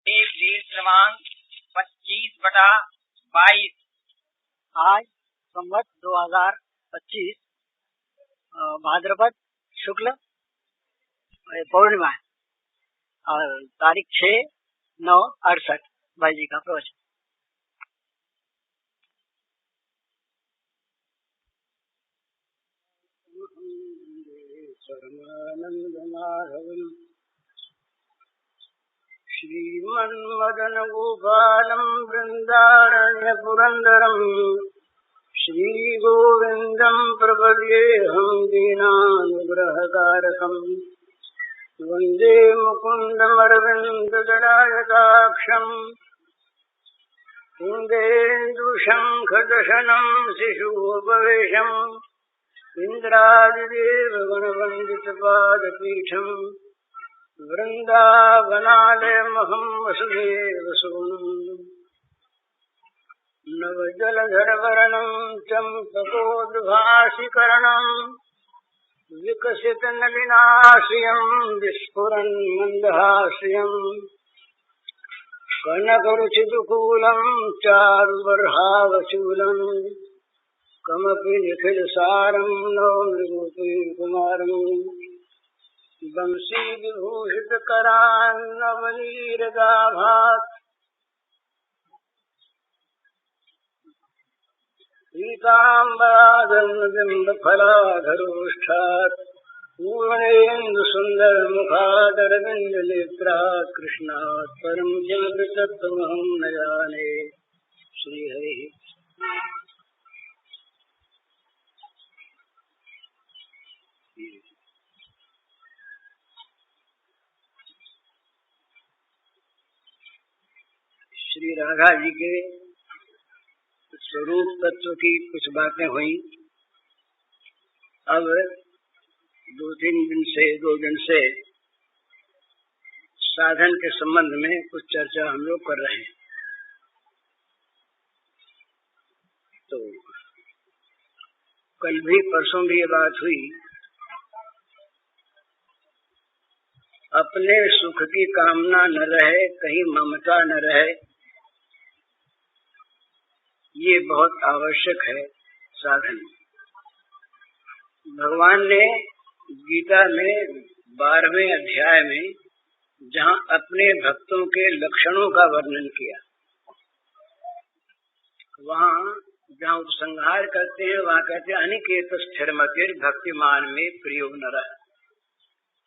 एक लीड क्रमांक 25/22। आज संवत 2025 भाद्रपद शुक्ल पूर्णिमा है और तारीख 6/9/68 भाई जी का प्रवचन। श्रीमन्मदन गोपालं वृन्दारण्य पुरन्दरं श्री गोविन्दं प्रपद्येऽहं दीनानुग्रहकारकं वन्दे मुकुन्दमरविन्ददलायताक्षं इन्देन्दुशङ्खदशनं शिशुपवेशम् इन्द्रादिदेवगणवन्दितपादपीठम् वृन्दावनालयमहं वसुदेव सोऽहम् नवजलधरवर्णं चम्पकोद्भासिकरणं विकसितनलिनाश्रियं विस्फुरन् मन्दहास्यं कनकरुचिदुकूलं चारुबर्हावचूलं कमपि निखिलसारं नौमि गोपीकुमारम् बंसी विभूषितकरान्नवनीरदाभात् पीताम्बरादन्नबिम्बफलाधरोष्ठात् पूर्णेन्दुसुन्दरमुखादरविन्दनेत्रात् कृष्णात् परं किमपि तत्त्वमहं न जाने। श्रीहरिः। श्री राधा जी के स्वरूप तत्व की कुछ बातें हुई। अब दो दिन से साधन के संबंध में कुछ चर्चा हम लोग कर रहे हैं। तो कल भी परसों भी ये बात हुई, अपने सुख की कामना न रहे, कहीं ममता न रहे, ये बहुत आवश्यक है साधन। भगवान ने गीता में 12वें अध्याय में जहाँ अपने भक्तों के लक्षणों का वर्णन किया, वहाँ जहाँ उपसंहार करते हैं वहाँ कहते हैं अनिकेत स्थिरमतिर भक्तिमान में प्रियो नरः।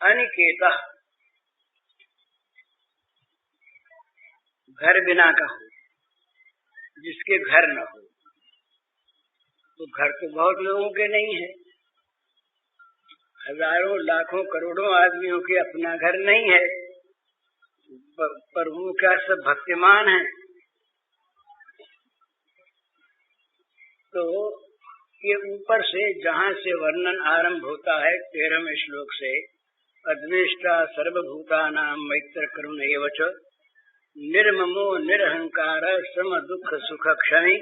अनिकेत घर बिना का हो, जिसके घर न हो। तो घर तो बहुत लोगों के नहीं है, हजारों लाखों करोड़ों आदमियों के अपना घर नहीं है, पर वो क्या सब भक्तिमान है। तो ये ऊपर से जहाँ से वर्णन आरंभ होता है 13वें श्लोक से, अद्वेष्टा सर्वभूतानां मैत्र करुण एव च निर्ममो निरहंकार सम दुख सुख क्षमी,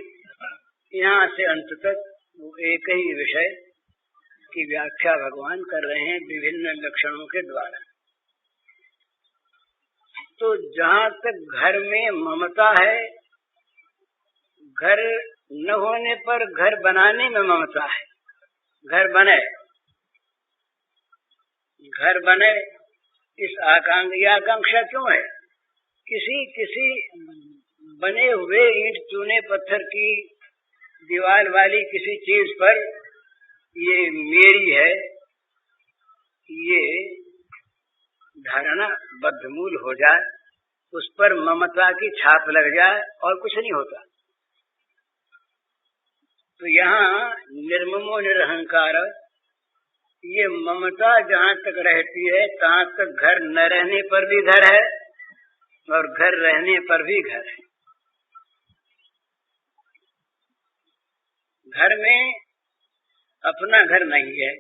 यहाँ से अंत तक वो एक ही विषय की व्याख्या भगवान कर रहे हैं विभिन्न लक्षणों के द्वारा। तो जहाँ तक घर में ममता है, घर न होने पर घर बनाने में ममता है। घर बने इस आकांक्षा क्यों है? किसी बने हुए ईंट चूने पत्थर की दीवार वाली किसी चीज पर ये मेरी है, ये धारणा बद्धमूल हो जाए, उस पर ममता की छाप लग जाए और कुछ नहीं होता। तो यहाँ निर्ममो निरहंकार, ये ममता जहाँ तक रहती है तहाँ तक घर न रहने पर भी घर है और घर रहने पर भी घर है। घर में अपना घर नहीं है,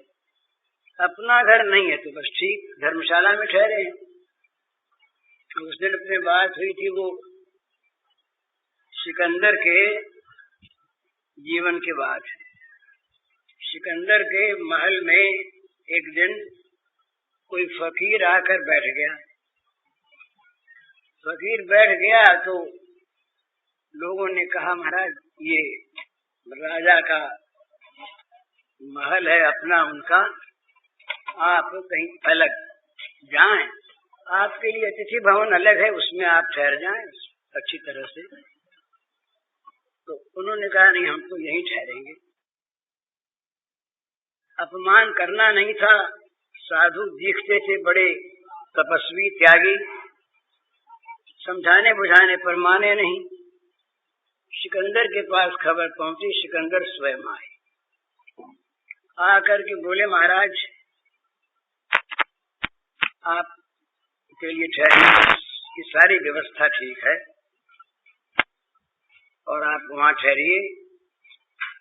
अपना घर नहीं है तो बस ठीक धर्मशाला में ठहरे हैं। उस दिन अपने बात हुई थी वो सिकंदर के जीवन के बाद। सिकंदर के महल में एक दिन कोई फकीर आकर बैठ गया फकीर बैठ गया तो लोगों ने कहा, महाराज ये राजा का महल है अपना उनका, आप कहीं अलग जाएं, आपके लिए अतिथि भवन अलग है, उसमें आप ठहर जाएं अच्छी तरह से। तो उन्होंने कहा नहीं, हम तो यहीं ठहरेंगे। अपमान करना नहीं था, साधु दिखते थे बड़े तपस्वी त्यागी, समझाने बुझाने पर माने नहीं। सिकंदर के पास खबर पहुंची, सिकंदर स्वयं आए, आकर के बोले, महाराज आप के लिए ठहरने की सारी व्यवस्था ठीक है और आप वहाँ ठहरिए,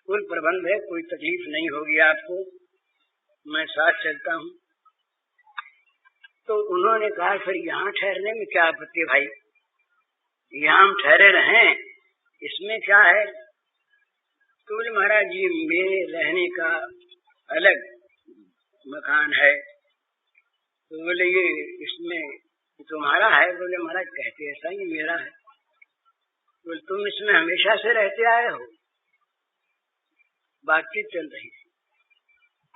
कुल प्रबंध है, कोई तकलीफ नहीं होगी आपको, मैं साथ चलता हूँ। तो उन्होंने कहा, फिर यहाँ ठहरने में क्या आपत्ति भाई, यहाँ हम ठहरे रहें, इसमें क्या है? तो बोले, महाराज जी मेरे रहने का अलग मकान है। तो बोले, ये इसमें तुम्हारा है? बोले, महाराज कहते ऐसा ही मेरा है। बोले, तुम इसमें हमेशा से रहते आए हो? बातचीत चल रही है।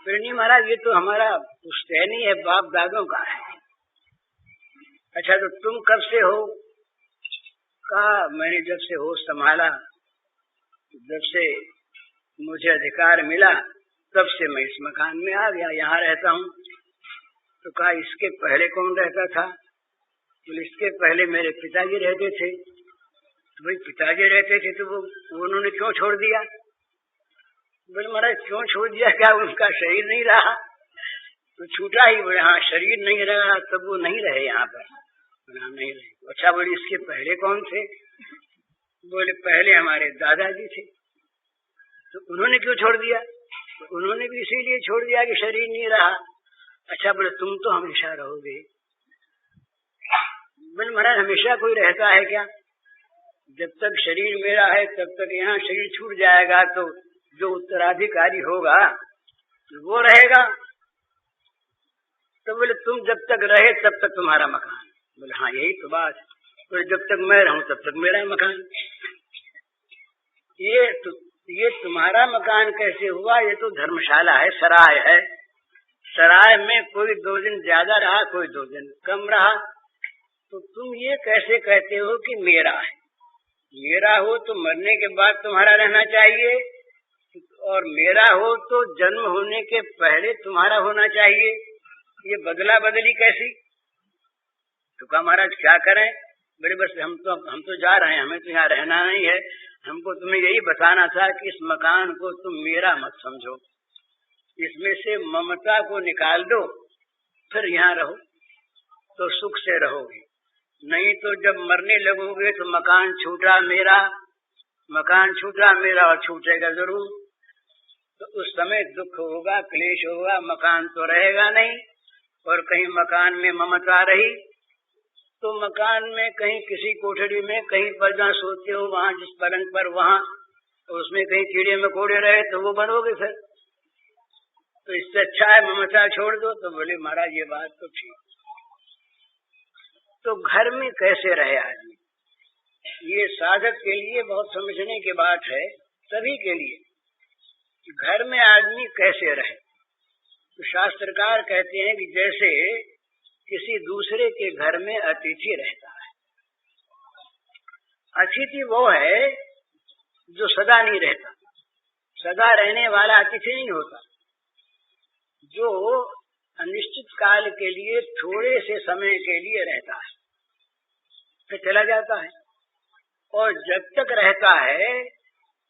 फिर नहीं महाराज, ये तो हमारा पुश्तैनी है, बाप दादों का है। अच्छा तो तुम कब से हो? कहा, मैंने जब से होश संभाला, जब से मुझे अधिकार मिला, तब से मैं इस मकान में आ गया, यहाँ रहता हूँ। तो कहा, इसके पहले कौन रहता था? बोले, इसके पहले मेरे पिताजी रहते थे। तो भाई पिताजी रहते थे तो वो उन्होंने क्यों छोड़ दिया? बोले, महाराज क्यों छोड़ दिया, क्या उनका शरीर नहीं रहा? तो छूटा ही। बोले, हाँ शरीर नहीं रहा तब वो नहीं रहे यहाँ पर, नहीं रहे। अच्छा बोले, इसके पहले कौन थे? बोले, पहले हमारे दादाजी थे। तो उन्होंने क्यों छोड़ दिया? तो उन्होंने भी इसीलिए छोड़ दिया कि शरीर नहीं रहा। अच्छा बोले, तुम तो हमेशा रहोगे? बोले, महाराज हमेशा कोई रहता है क्या? जब तक शरीर मेरा है तब तक यहाँ शरीर छूट जाएगा तो जो उत्तराधिकारी होगा वो रहेगा। तो बोले, तुम जब तक रहे तब तक तुम्हारा मकान। बोले, हाँ यही तो बात है। तो जब तक मैं रहूं तब तक मेरा मकान। ये तुम्हारा मकान कैसे हुआ? ये तो धर्मशाला है, सराय है। सराय में कोई 2 दिन ज्यादा रहा, कोई 2 दिन कम रहा। तो तुम ये कैसे कहते हो कि मेरा है? मेरा हो तो मरने के बाद तुम्हारा रहना चाहिए, और मेरा हो तो जन्म होने के पहले तुम्हारा होना चाहिए। ये बदला बदली कैसी? तो कहा, महाराज क्या करें? बड़े बस हम तो जा रहे हैं, हमें तो यहाँ रहना नहीं है। हमको तुम्हें यही बताना था कि इस मकान को तुम मेरा मत समझो, इसमें से ममता को निकाल दो, फिर यहाँ रहो तो सुख से रहोगे। नहीं तो जब मरने लगोगे तो मकान छूटा मेरा, मकान छूटा मेरा और छूटेगा जरूर। तो उस समय दुख होगा, क्लेश होगा, मकान तो रहेगा नहीं। और कहीं मकान में ममता रही तो मकान में कहीं किसी कोठरी में कहीं पर जहाँ सोते हो वहाँ जिस पलंग पर वहाँ, तो उसमें कहीं कीड़े मकोड़े रहे तो वो बनोगे फिर। तो इससे अच्छा है ममता छोड़ दो। तो बोले, महाराज ये बात तो ठीक। तो घर में कैसे रहे आदमी, ये साधक के लिए बहुत समझने की बात है, सभी के लिए, कि घर में आदमी कैसे रहे। तो शास्त्रकार कहते हैं कि जैसे किसी दूसरे के घर में अतिथि रहता है। अतिथि वो है जो सदा नहीं रहता, सदा रहने वाला अतिथि नहीं होता। जो अनिश्चित काल के लिए, थोड़े से समय के लिए रहता है, फिर चला जाता है। और जब तक रहता है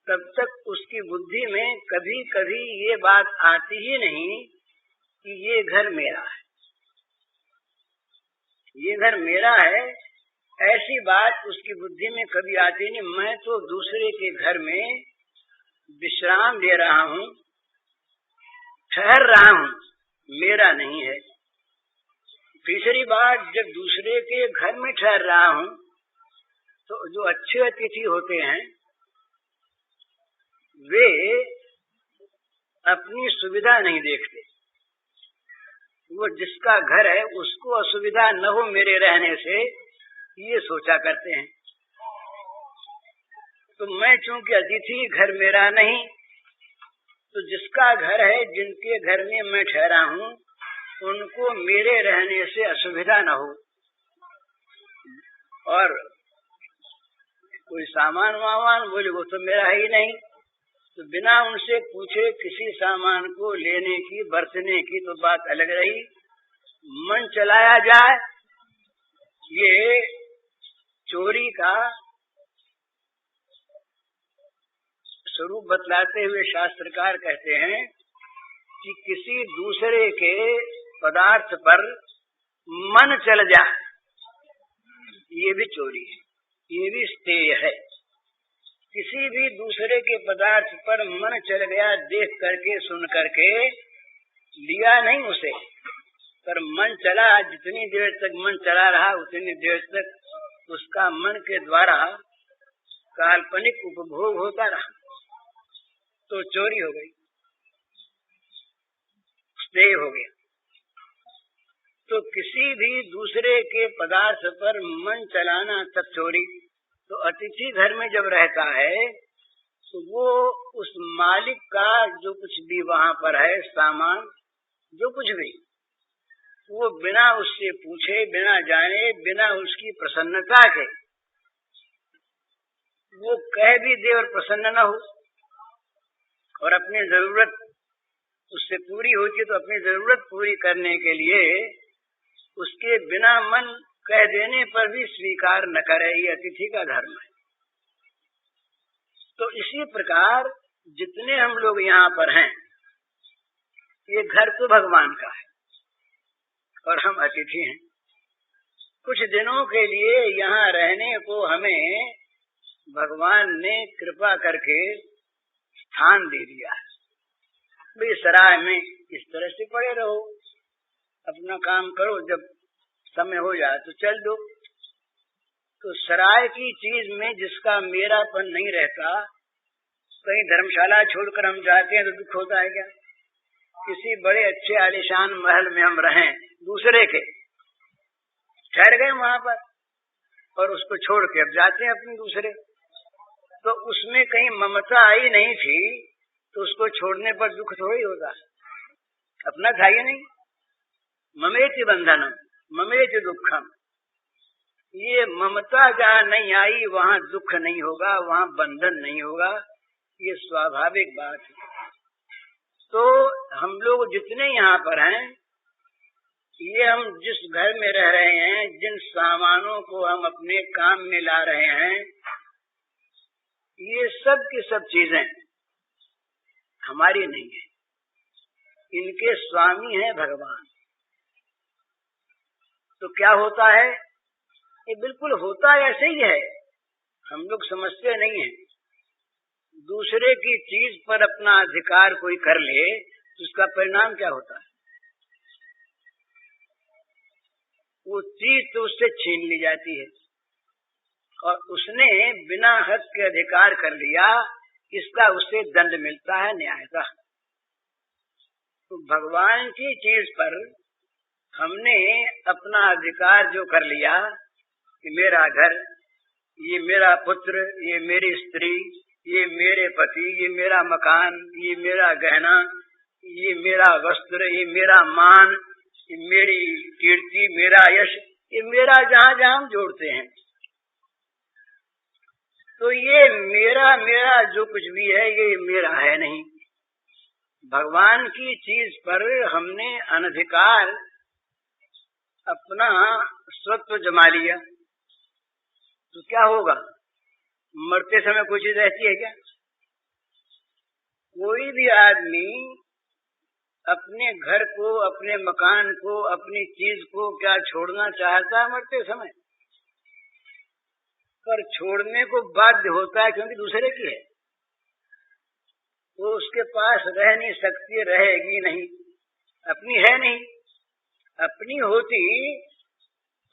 तब तक उसकी बुद्धि में कभी कभी ये बात आती ही नहीं कि ये घर मेरा है, ये घर मेरा है। ऐसी बात उसकी बुद्धि में कभी आती नहीं। मैं तो दूसरे के घर में विश्राम ले रहा हूँ, ठहर रहा हूँ, मेरा नहीं है। तीसरी बात, जब दूसरे के घर में ठहर रहा हूँ तो जो अच्छे अतिथि होते हैं वे अपनी सुविधा नहीं देखते। वो जिसका घर है उसको असुविधा न हो मेरे रहने से, ये सोचा करते हैं। तो मैं चूंकि अतिथि, घर मेरा नहीं, तो जिसका घर है, जिनके घर में मैं ठहरा हूँ, उनको मेरे रहने से असुविधा न हो। और कोई सामान वामान बोले वो तो मेरा ही नहीं, तो बिना उनसे पूछे किसी सामान को लेने की, बरतने की तो बात अलग रही, मन चलाया जाए, ये चोरी का स्वरूप बतलाते हुए शास्त्रकार कहते हैं कि किसी दूसरे के पदार्थ पर मन चल जाए, ये भी चोरी है, ये भी स्तेय है। किसी भी दूसरे के पदार्थ पर मन चल गया, देख करके सुन करके, लिया नहीं उसे, पर मन चला, जितनी देर तक मन चला रहा उतनी देर तक उसका मन के द्वारा काल्पनिक उपभोग होता रहा, तो चोरी हो गई, स्तेय हो गया। तो किसी भी दूसरे के पदार्थ पर मन चलाना तब चोरी। तो अतिथि घर में जब रहता है तो वो उस मालिक का जो कुछ भी वहाँ पर है, सामान जो कुछ भी, वो बिना उससे पूछे, बिना जाने, बिना उसकी प्रसन्नता के वो कह भी दे और प्रसन्न न हो, और अपनी जरूरत उससे पूरी होती तो अपनी जरूरत पूरी करने के लिए उसके बिना मन कह देने पर भी स्वीकार न करे, ये अतिथि का धर्म है। तो इसी प्रकार जितने हम लोग यहाँ पर हैं, ये घर तो भगवान का है और हम अतिथि हैं। कुछ दिनों के लिए यहाँ रहने को हमें भगवान ने कृपा करके स्थान दे दिया है। भाई सराय में इस तरह से पड़े रहो, अपना काम करो, जब समय हो जाए तो चल दो। तो सराय की चीज में जिसका मेरापन नहीं रहता, कहीं धर्मशाला छोड़कर हम जाते हैं तो दुख होता है क्या? किसी बड़े अच्छे आलीशान महल में हम रहें, दूसरे के ठहर गए वहां पर और उसको छोड़ के अब जाते हैं अपने दूसरे, तो उसमें कहीं ममता आई नहीं थी तो उसको छोड़ने पर दुख थोड़ी होगा, अपना था ही नहीं। ममेति बंधनम ममेति दुखम, ये ममता जहाँ नहीं आई वहाँ दुख नहीं होगा, वहाँ बंधन नहीं होगा, ये स्वाभाविक बात है। तो हम लोग जितने यहाँ पर हैं, ये हम जिस घर में रह रहे हैं, जिन सामानों को हम अपने काम में ला रहे हैं, ये सब की सब चीजें हमारी नहीं है, इनके स्वामी है भगवान। तो क्या होता है? ये बिल्कुल होता ऐसे ही है, हम लोग समझते नहीं है। दूसरे की चीज पर अपना अधिकार कोई कर ले तो उसका परिणाम क्या होता है? वो चीज तो उससे छीन ली जाती है और उसने बिना हक के अधिकार कर लिया, इसका उससे दंड मिलता है न्यायता। तो भगवान की चीज पर हमने अपना अधिकार जो कर लिया कि मेरा घर, ये मेरा पुत्र, ये मेरी स्त्री, ये मेरे पति, ये मेरा मकान, ये मेरा गहना, ये मेरा वस्त्र, ये मेरा मान, ये मेरी कीर्ति, मेरा यश, ये मेरा जहाँ जहाँ हम जोड़ते हैं, तो ये मेरा मेरा जो कुछ भी है ये मेरा है नहीं। भगवान की चीज पर हमने अनधिकार अपना स्वत्व जमा लिया तो क्या होगा? मरते समय कोई चीज रहती है क्या? कोई भी आदमी अपने घर को, अपने मकान को, अपनी चीज को क्या छोड़ना चाहता है मरते समय? पर छोड़ने को बाध्य होता है क्योंकि दूसरे की है, वो उसके पास रह नहीं सकती, रहेगी नहीं, अपनी है नहीं। अपनी होती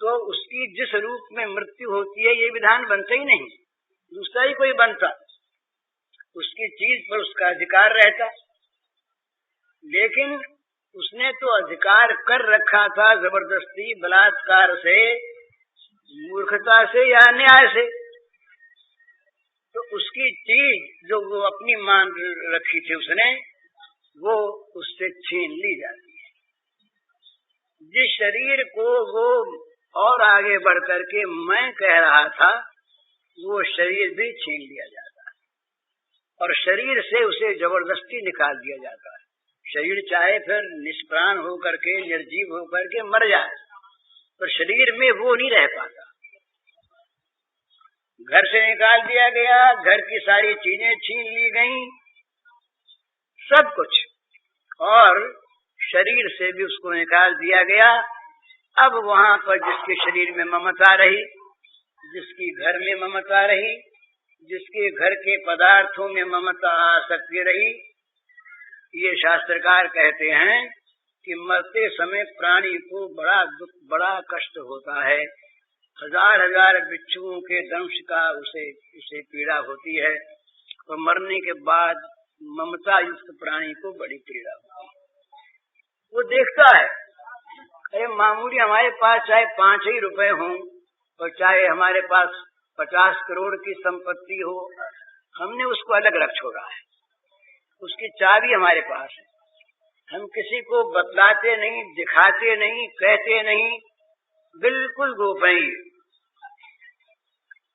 तो उसकी जिस रूप में मृत्यु होती है ये विधान बनता ही नहीं, दूसरा ही कोई बनता, उसकी चीज पर उसका अधिकार रहता। लेकिन उसने तो अधिकार कर रखा था जबरदस्ती बलात्कार से, मूर्खता से या अन्याय से, तो उसकी चीज जो वो अपनी मान रखी थी उसने, वो उससे छीन ली जाती है। जिस शरीर को वो और आगे बढ़ करके मैं कह रहा था, वो शरीर भी छीन लिया जाता है और शरीर से उसे जबरदस्ती निकाल दिया जाता है। शरीर चाहे फिर निष्प्राण होकर के, निर्जीव होकर के मर जाए, पर शरीर में वो नहीं रह पाता। घर से निकाल दिया गया, घर की सारी चीजें छीन ली गईं, सब कुछ, और शरीर से भी उसको निकाल दिया गया। अब वहां पर जिसके शरीर में ममता रही, जिसकी घर में ममता रही, जिसके घर के पदार्थों में ममता आसक्ति रही, ये शास्त्रकार कहते हैं कि मरते समय प्राणी को बड़ा दुख, बड़ा कष्ट होता है। हजार हजार बिच्छुओं के दंश का उसे पीड़ा होती है, और मरने के बाद ममता युक्त प्राणी को बड़ी पीड़ा होती है। वो देखता है, अरे मामूली हमारे पास चाहे 5 ही रुपए हों और चाहे हमारे पास 50 करोड़ की संपत्ति हो, हमने उसको अलग रख छोड़ा है। उसकी चाबी हमारे पास है, हम किसी को बतलाते नहीं, दिखाते नहीं, कहते नहीं, बिल्कुल गोपनीय,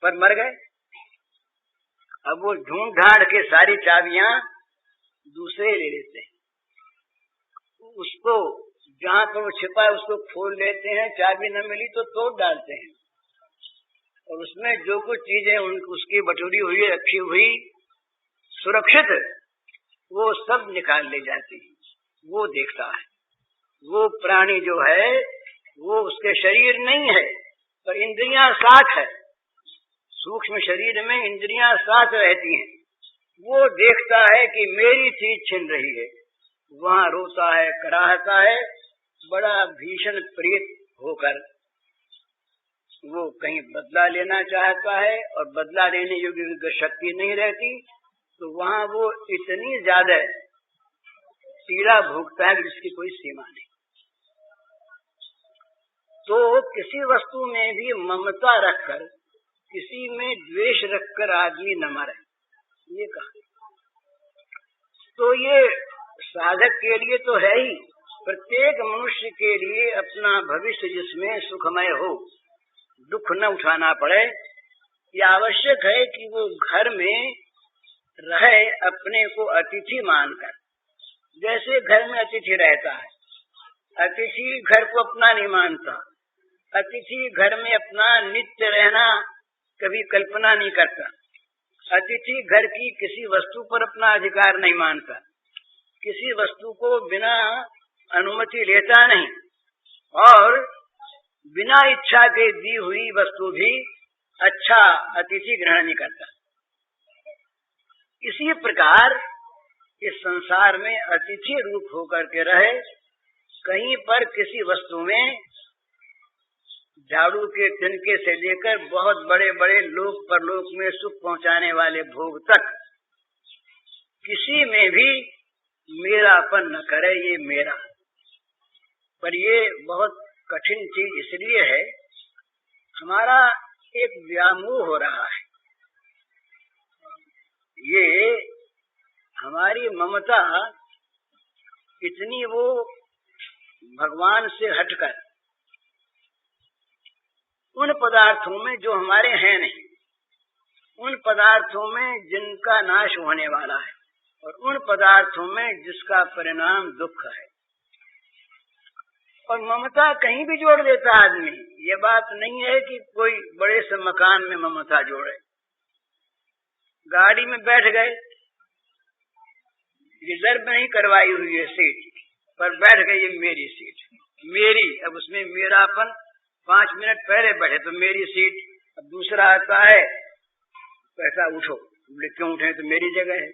पर मर गए। अब वो ढूंढ ढांड के सारी चाबियां दूसरे ले लेते हैं, उसको जहाँ पर वो छिपा है उसको खोल लेते हैं, चाबी न मिली तो तोड़ डालते हैं, और उसमें जो कुछ चीजें उसकी बटोरी हुई, रखी हुई सुरक्षित, वो सब निकाल ले जाती है। वो देखता है, वो प्राणी जो है वो उसके शरीर नहीं है, पर इंद्रियां साथ है, सूक्ष्म शरीर में इंद्रियां साथ रहती हैं। वो देखता है कि मेरी चीज छिन रही है, वहां रोता है, कराहता है, बड़ा भीषण प्रेत होकर वो कहीं बदला लेना चाहता है, और बदला लेने योग्य शक्ति नहीं रहती, तो वहां वो इतनी ज्यादा पीड़ा भोगता है जिसकी कोई सीमा नहीं। तो किसी वस्तु में भी ममता रखकर, किसी में द्वेष रखकर आदमी न मरे, ये कहा। तो ये साधक के लिए तो है ही, प्रत्येक मनुष्य के लिए अपना भविष्य जिसमें सुखमय हो, दुख न उठाना पड़े, ये आवश्यक है कि वो घर में रहे अपने को अतिथि मानकर। जैसे घर में अतिथि रहता है, अतिथि घर को अपना नहीं मानता, अतिथि घर में अपना नित्य रहना कभी कल्पना नहीं करता, अतिथि घर की किसी वस्तु पर अपना अधिकार नहीं मानता, किसी वस्तु को बिना अनुमति लेता नहीं, और बिना इच्छा के दी हुई वस्तु भी अच्छा अतिथि ग्रहण नहीं करता। इसी प्रकार इस संसार में अतिथि रूप होकर के रहे, कहीं पर किसी वस्तु में झाड़ू के तिनके से लेकर बहुत बड़े बड़े लोक परलोक में सुख पहुंचाने वाले भोग तक, किसी में भी मेरापन न करे, ये मेरा। पर ये बहुत कठिन चीज इसलिए है, हमारा एक व्यामोह हो रहा है। ये हमारी ममता इतनी, वो भगवान से हटकर उन पदार्थों में जो हमारे हैं नहीं, उन पदार्थों में जिनका नाश होने वाला है, और उन पदार्थों में जिसका परिणाम दुख है, और ममता कहीं भी जोड़ देता आदमी। ये बात नहीं है कि कोई बड़े से मकान में ममता जोड़े। गाड़ी में बैठ गए, रिजर्व नहीं करवाई हुई है सीट, पर बैठ गई, ये मेरी सीट, मेरी। अब उसमें मेरापन, 5 मिनट पहले बैठे तो मेरी सीट, अब दूसरा आता है तो ऐसा उठो, क्यों उठे, तो मेरी जगह है।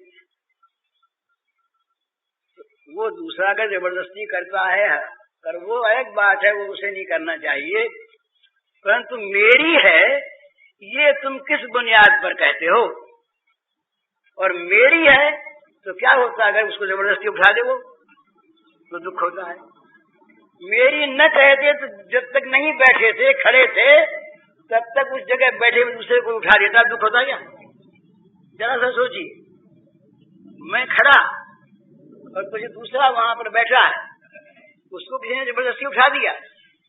वो दूसरा का जबरदस्ती करता है, पर वो एक बात है, वो उसे नहीं करना चाहिए, परंतु मेरी है ये तुम किस बुनियाद पर कहते हो? और मेरी है तो क्या होता है, अगर उसको जबरदस्ती उठा दे वो तो दुख होता है। मेरी न कहते तो जब तक नहीं बैठे थे, खड़े थे, तब तक उस जगह बैठे हुए दूसरे को उठा देता, दुख होता क्या? जरा सा सोचिए, मैं खड़ा और कुछ दूसरा वहां पर बैठा है, उसको किसी ने जबरदस्ती उठा दिया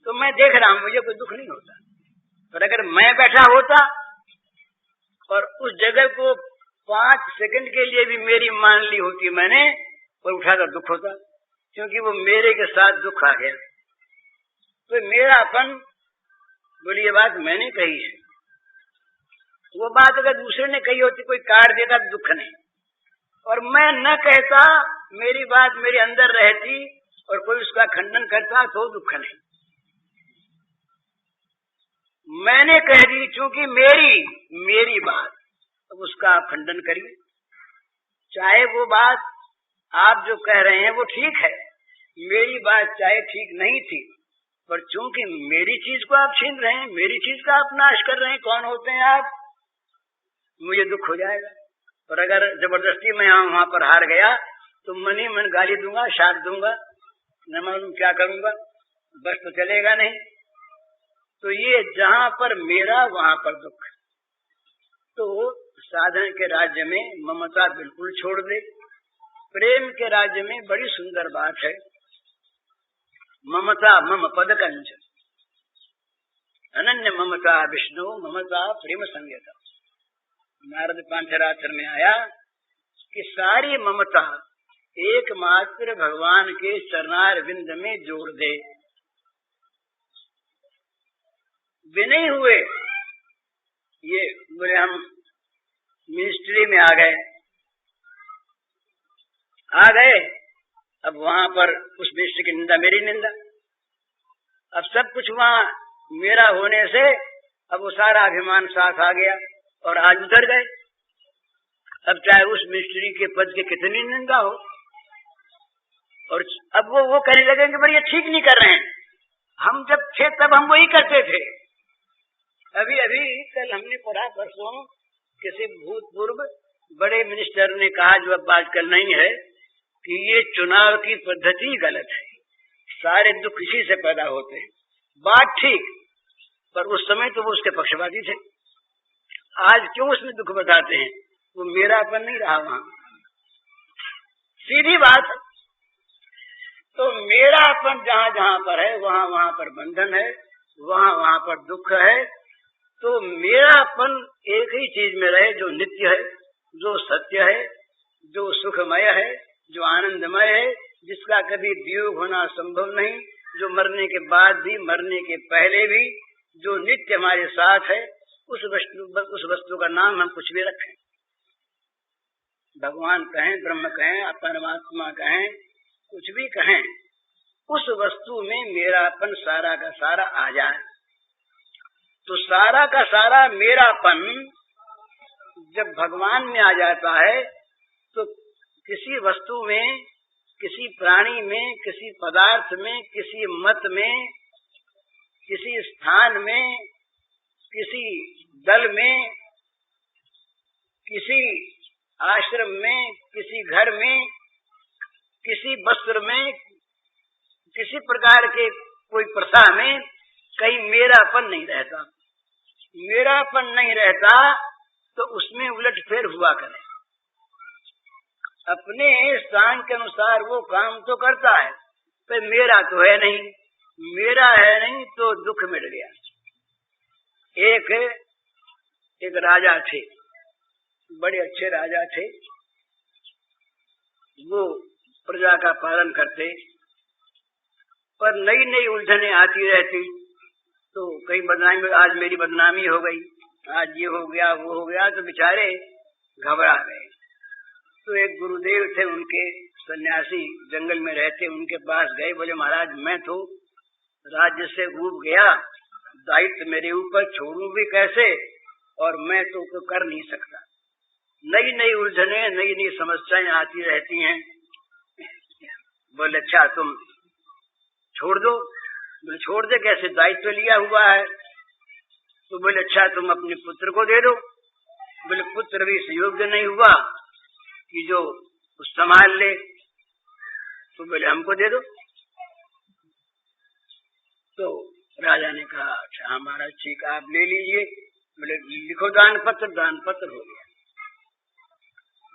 तो मैं देख रहा हूं, मुझे कोई दुख नहीं होता। और अगर मैं बैठा होता और उस जगह को 5 सेकंड के लिए भी मेरी मान ली होती मैंने और उठाकर दुख होता, क्योंकि वो मेरे के साथ दुख आ गया। तो मेरापन, बोली ये बात मैंने कही है, वो बात अगर दूसरे ने कही होती, कोई काट देता तो दुख नहीं, और मैं न कहता, मेरी बात मेरे अंदर रहती और कोई उसका खंडन करता तो दुख नहीं। मैंने कह दी क्योंकि मेरी बात, अब उसका आप खंडन करिए। चाहे वो बात आप जो कह रहे हैं वो ठीक है, मेरी बात चाहे ठीक नहीं थी, पर चूंकि मेरी चीज को आप छीन रहे हैं, मेरी चीज का आप नाश कर रहे हैं, कौन होते हैं आप? मुझे दुख हो जाएगा। और अगर जबरदस्ती मैं वहां पर हार गया तो मन ही मन गाली दूंगा, शाप दूंगा, न मालूम क्या करूंगा, बस तो चलेगा नहीं। तो ये जहां पर मेरा वहां पर दुख। तो साधन के राज्य में ममता बिल्कुल छोड़ दे। प्रेम के राज्य में बड़ी सुंदर बात है, ममता मम पद कंच, अनन्य ममता विष्णु ममता प्रेम संज्ञता। नारद पांचरात्र में आया कि सारी ममता एकमात्र भगवान के चरणार विंद में जोड़ दे। विनय हुए, ये बोले हम मिनिस्ट्री में आ गए, अब वहां पर उस मिनिस्ट्री की निंदा मेरी निंदा, अब सब कुछ वहां मेरा होने से अब वो सारा अभिमान साथ आ गया और आज उतर गए। अब चाहे उस मिनिस्ट्री के पद की कितनी निंदा हो, और अब वो कहने लगे कि भाई ये ठीक नहीं कर रहे हैं, हम जब थे तब हम वही करते थे। अभी कल हमने पढ़ा, परसों किसी भूतपूर्व बड़े मिनिस्टर ने कहा, जो अब आजकल नहीं है, कि ये चुनाव की पद्धति गलत है, सारे दुख इसी से पैदा होते हैं। बात ठीक, पर उस समय तो वो उसके पक्षपाती थे। आज क्यों उसमें दुख बताते हैं? वो मेरापन नहीं रहा वहां, सीधी बात। तो मेरापन जहां जहां पर है वहां वहां पर बंधन है, वहां वहां पर दुख है। तो मेरापन एक ही चीज में रहे, जो नित्य है, जो सत्य है, जो सुखमय है, जो आनंदमय है, जिसका कभी वियोग होना संभव नहीं, जो मरने के बाद भी, मरने के पहले भी, जो नित्य हमारे साथ है। उस वस्तु का नाम हम कुछ भी रखें, भगवान कहें, ब्रह्म कहें, परमात्मा कहें, कुछ भी कहें, उस वस्तु में मेरापन सारा का सारा आ जाए। तो सारा का सारा मेरापन जब भगवान में आ जाता है, तो किसी वस्तु में, किसी प्राणी में, किसी पदार्थ में, किसी मत में, किसी स्थान में, किसी दल में, किसी आश्रम में, किसी घर में, किसी वस्त्र में, किसी प्रकार के कोई प्रथा में कहीं मेरापन नहीं रहता। मेरापन नहीं रहता तो उसमें उलटफेर हुआ करे। अपने स्थान के अनुसार वो काम तो करता है, पर मेरा तो है नहीं, मेरा है नहीं तो दुख मिट गया। एक राजा थे, बड़े अच्छे राजा थे, वो प्रजा का पालन करते, पर नई नई उलझने आती रहती। तो कई बदनामी, आज मेरी बदनामी हो गई, आज ये हो गया, वो हो गया, तो बेचारे घबरा गए। तो एक गुरुदेव थे उनके, सन्यासी, जंगल में रहते, उनके पास गए, बोले महाराज मैं तो राज्य से ऊब गया, दायित्व मेरे ऊपर, छोड़ूं भी कैसे, और मैं तो कर नहीं सकता। नई नई उलझने, नई नई समस्याएं आती रहती हैं। बोले अच्छा तुम छोड़ दो। बोले छोड़ दे कैसे, दायित्व लिया हुआ है। तो बोले अच्छा तुम अपने पुत्र को दे दो। बोले पुत्र भी इस योग्य नहीं हुआ कि जो संभाल ले, तो बोले हमको दे दो। तो राजा ने कहा अच्छा हमारा ठीक आप ले लीजिए। बोले लिखो दान पत्र हो गया।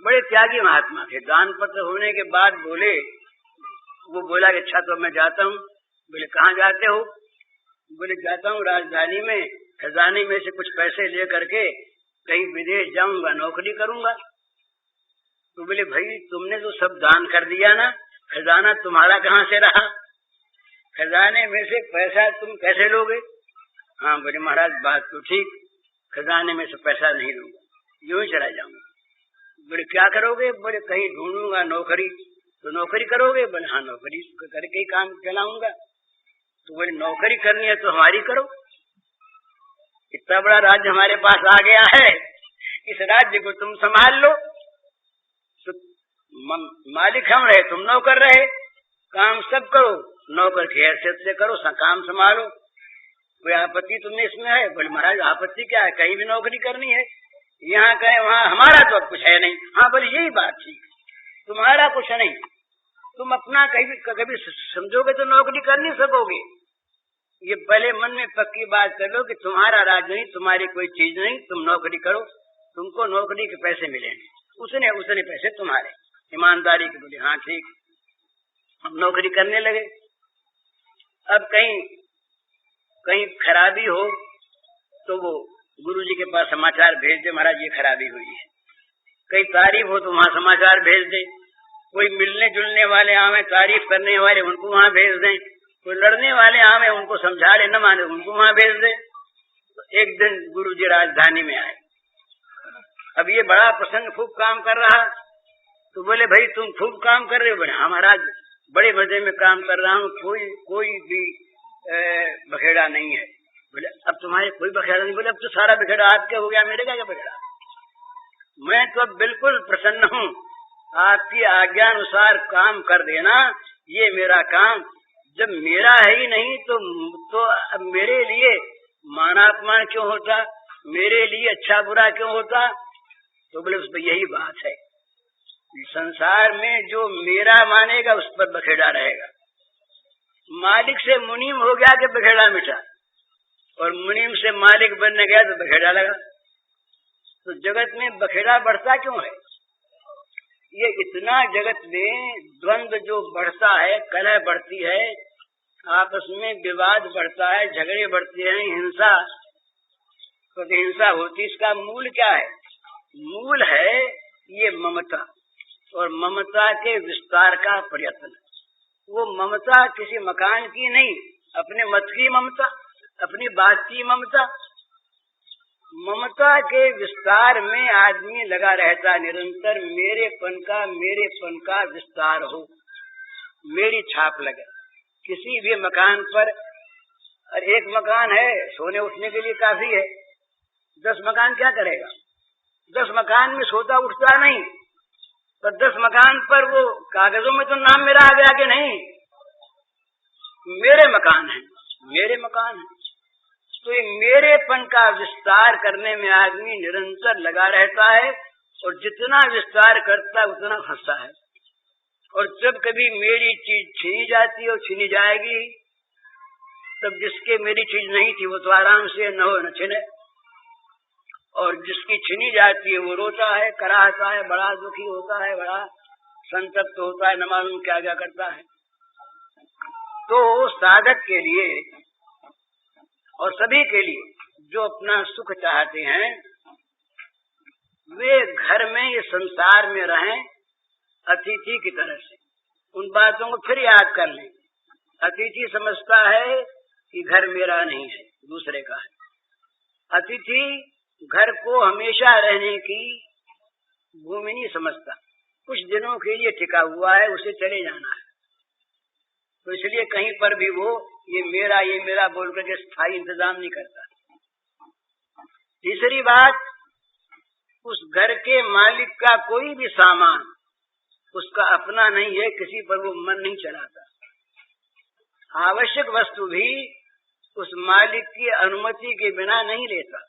बड़े त्यागी महात्मा थे। दान पत्र होने के बाद वो बोला कि अच्छा तो मैं जाता हूँ। बोले कहाँ जाते हो? बोले जाता हूँ राजधानी में, खजाने में से कुछ पैसे ले करके कहीं विदेश जाऊंगा, नौकरी करूंगा। तो बोले भाई तुमने तो सब दान कर दिया ना, खजाना तुम्हारा कहाँ से रहा? खजाने में से पैसा तुम कैसे लोगे? हाँ बोले महाराज बात तो ठीक, खजाने में से पैसा नहीं लूंगा, यूं ही चला जाऊंगा। बोले क्या करोगे? बोले कहीं ढूंढूंगा नौकरी। तो नौकरी करोगे? बोले हाँ नौकरी करके ही काम चलाऊंगा। तो बोले नौकरी करनी है तो हमारी करो, इतना बड़ा राज्य हमारे पास आ गया है, इस राज्य को तुम संभाल लो। तो मालिक हम रहे, तुम नौकर रहे, काम सब करो, नौकर की हैसियत से करो, काम संभालो। कोई आपत्ति तुमने इसमें है? बोले महाराज आपत्ति क्या है, कहीं भी नौकरी करनी है, यहाँ कहे वहाँ, हमारा तो अब कुछ है नहीं। हाँ बोले यही बात ठीक, तुम्हारा कुछ नहीं, तुम अपना कभी समझोगे तो नौकरी कर नहीं सकोगे। ये पहले मन में पक्की बात कर लो कि तुम्हारा राज्य नहीं, तुम्हारी कोई चीज नहीं, तुम नौकरी करो, तुमको नौकरी के पैसे मिलेंगे, उसने पैसे तुम्हारे, ईमानदारी के। बोले हाँ ठीक। हम नौकरी करने लगे। अब कहीं खराबी हो तो वो गुरुजी के पास समाचार भेज दे, महाराज ये खराबी हुई है। कहीं तारीफ हो तो वहाँ समाचार भेज दे। कोई मिलने जुलने वाले आवे, तारीफ करने वाले, उनको वहाँ भेज दें। कोई लड़ने वाले आवे, उनको समझा ले, न माने उनको वहाँ भेज दे। तो एक दिन गुरुजी राजधानी में आए। अब ये बड़ा प्रसन्न, खूब काम कर रहा। तो बोले भाई तुम खूब काम कर रहे हो? बोले हाँ महाराज बड़े मजे में काम कर रहा हूँ, कोई भी बखेड़ा नहीं है। बोले अब तुम्हारे कोई बखेड़ा नहीं? बोले अब तो सारा बखेड़ा आपके हो गया, मेरे क्या बखेड़ा? मैं तो अब बिल्कुल प्रसन्न हूँ, आपकी आज्ञा अनुसार काम कर देना, ये मेरा काम। जब मेरा है ही नहीं तो अब मेरे लिए मानापमान क्यों होता, मेरे लिए अच्छा बुरा क्यों होता? तो बोले उस पर यही बात है, संसार में जो मेरा मानेगा उस पर बखेड़ा रहेगा। मालिक से मुनीम हो गया कि बखेड़ा मिटा, और मुनीम से मालिक बनने गया तो बखेड़ा लगा। तो जगत में बखेड़ा बढ़ता क्यों है? ये इतना जगत में द्वंद्व जो बढ़ता है, कलह बढ़ती है, आपस में विवाद बढ़ता है, झगड़े बढ़ते हैं, हिंसा प्रतिहिंसा होती, इसका मूल क्या है? मूल है ये ममता, और ममता के विस्तार का प्रयत्न। वो ममता किसी मकान की नहीं, अपने मत की ममता, अपनी बात की ममता। ममता के विस्तार में आदमी लगा रहता निरंतर, मेरेपन का विस्तार हो, मेरी छाप लगे किसी भी मकान पर। और एक मकान है सोने उठने के लिए काफी है, 10 मकान क्या करेगा? 10 मकान में सोता उठता नहीं, पर 10 मकान पर वो कागजों में तो नाम मेरा आ गया कि नहीं, मेरे मकान है। तो ये मेरेपन का विस्तार करने में आदमी निरंतर लगा रहता है, और जितना विस्तार करता है उतना फंसता है। और जब कभी मेरी चीज छीनी जाती है और छीनी जाएगी, तब जिसके मेरी चीज नहीं थी वो तो आराम से न हो न छिने, और जिसकी छीनी जाती है वो रोता है, कराहता है, बड़ा दुखी होता है, बड़ा संतप्त होता है, न मालूम क्या क्या करता है। तो साधक के लिए और सभी के लिए जो अपना सुख चाहते हैं, वे घर में, ये संसार में रहें अतिथि की तरह से। उन बातों को फिर याद कर लें। अतिथि समझता है कि घर मेरा नहीं है, दूसरे का है। अतिथि घर को हमेशा रहने की भूमि नहीं समझता, कुछ दिनों के लिए टिका हुआ है, उसे चले जाना है। तो इसलिए कहीं पर भी वो ये मेरा बोल करके स्थायी इंतजाम नहीं करता। तीसरी बात, उस घर के मालिक का कोई भी सामान उसका अपना नहीं है, किसी पर वो मन नहीं चलाता। आवश्यक वस्तु भी उस मालिक की अनुमति के बिना नहीं लेता,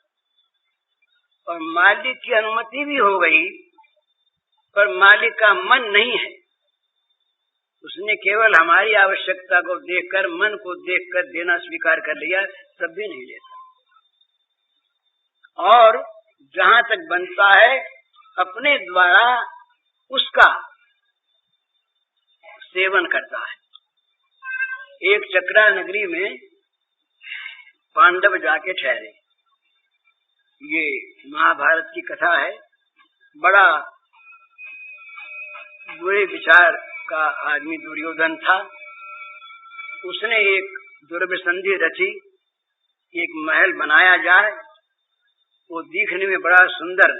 और मालिक की अनुमति भी हो गई पर मालिक का मन नहीं है उसने केवल हमारी आवश्यकता को देखकर, मन को देखकर देना स्वीकार कर लिया, तब भी नहीं लेता। और जहां तक बनता है अपने द्वारा उसका सेवन करता है। एक चक्रा नगरी में पांडव जाके ठहरे। ये महाभारत की कथा है। बड़ा बुरे विचार का आदमी दुर्योधन था। उसने एक दुर्विसंधि रची, एक महल बनाया जाए, वो दिखने में बड़ा सुंदर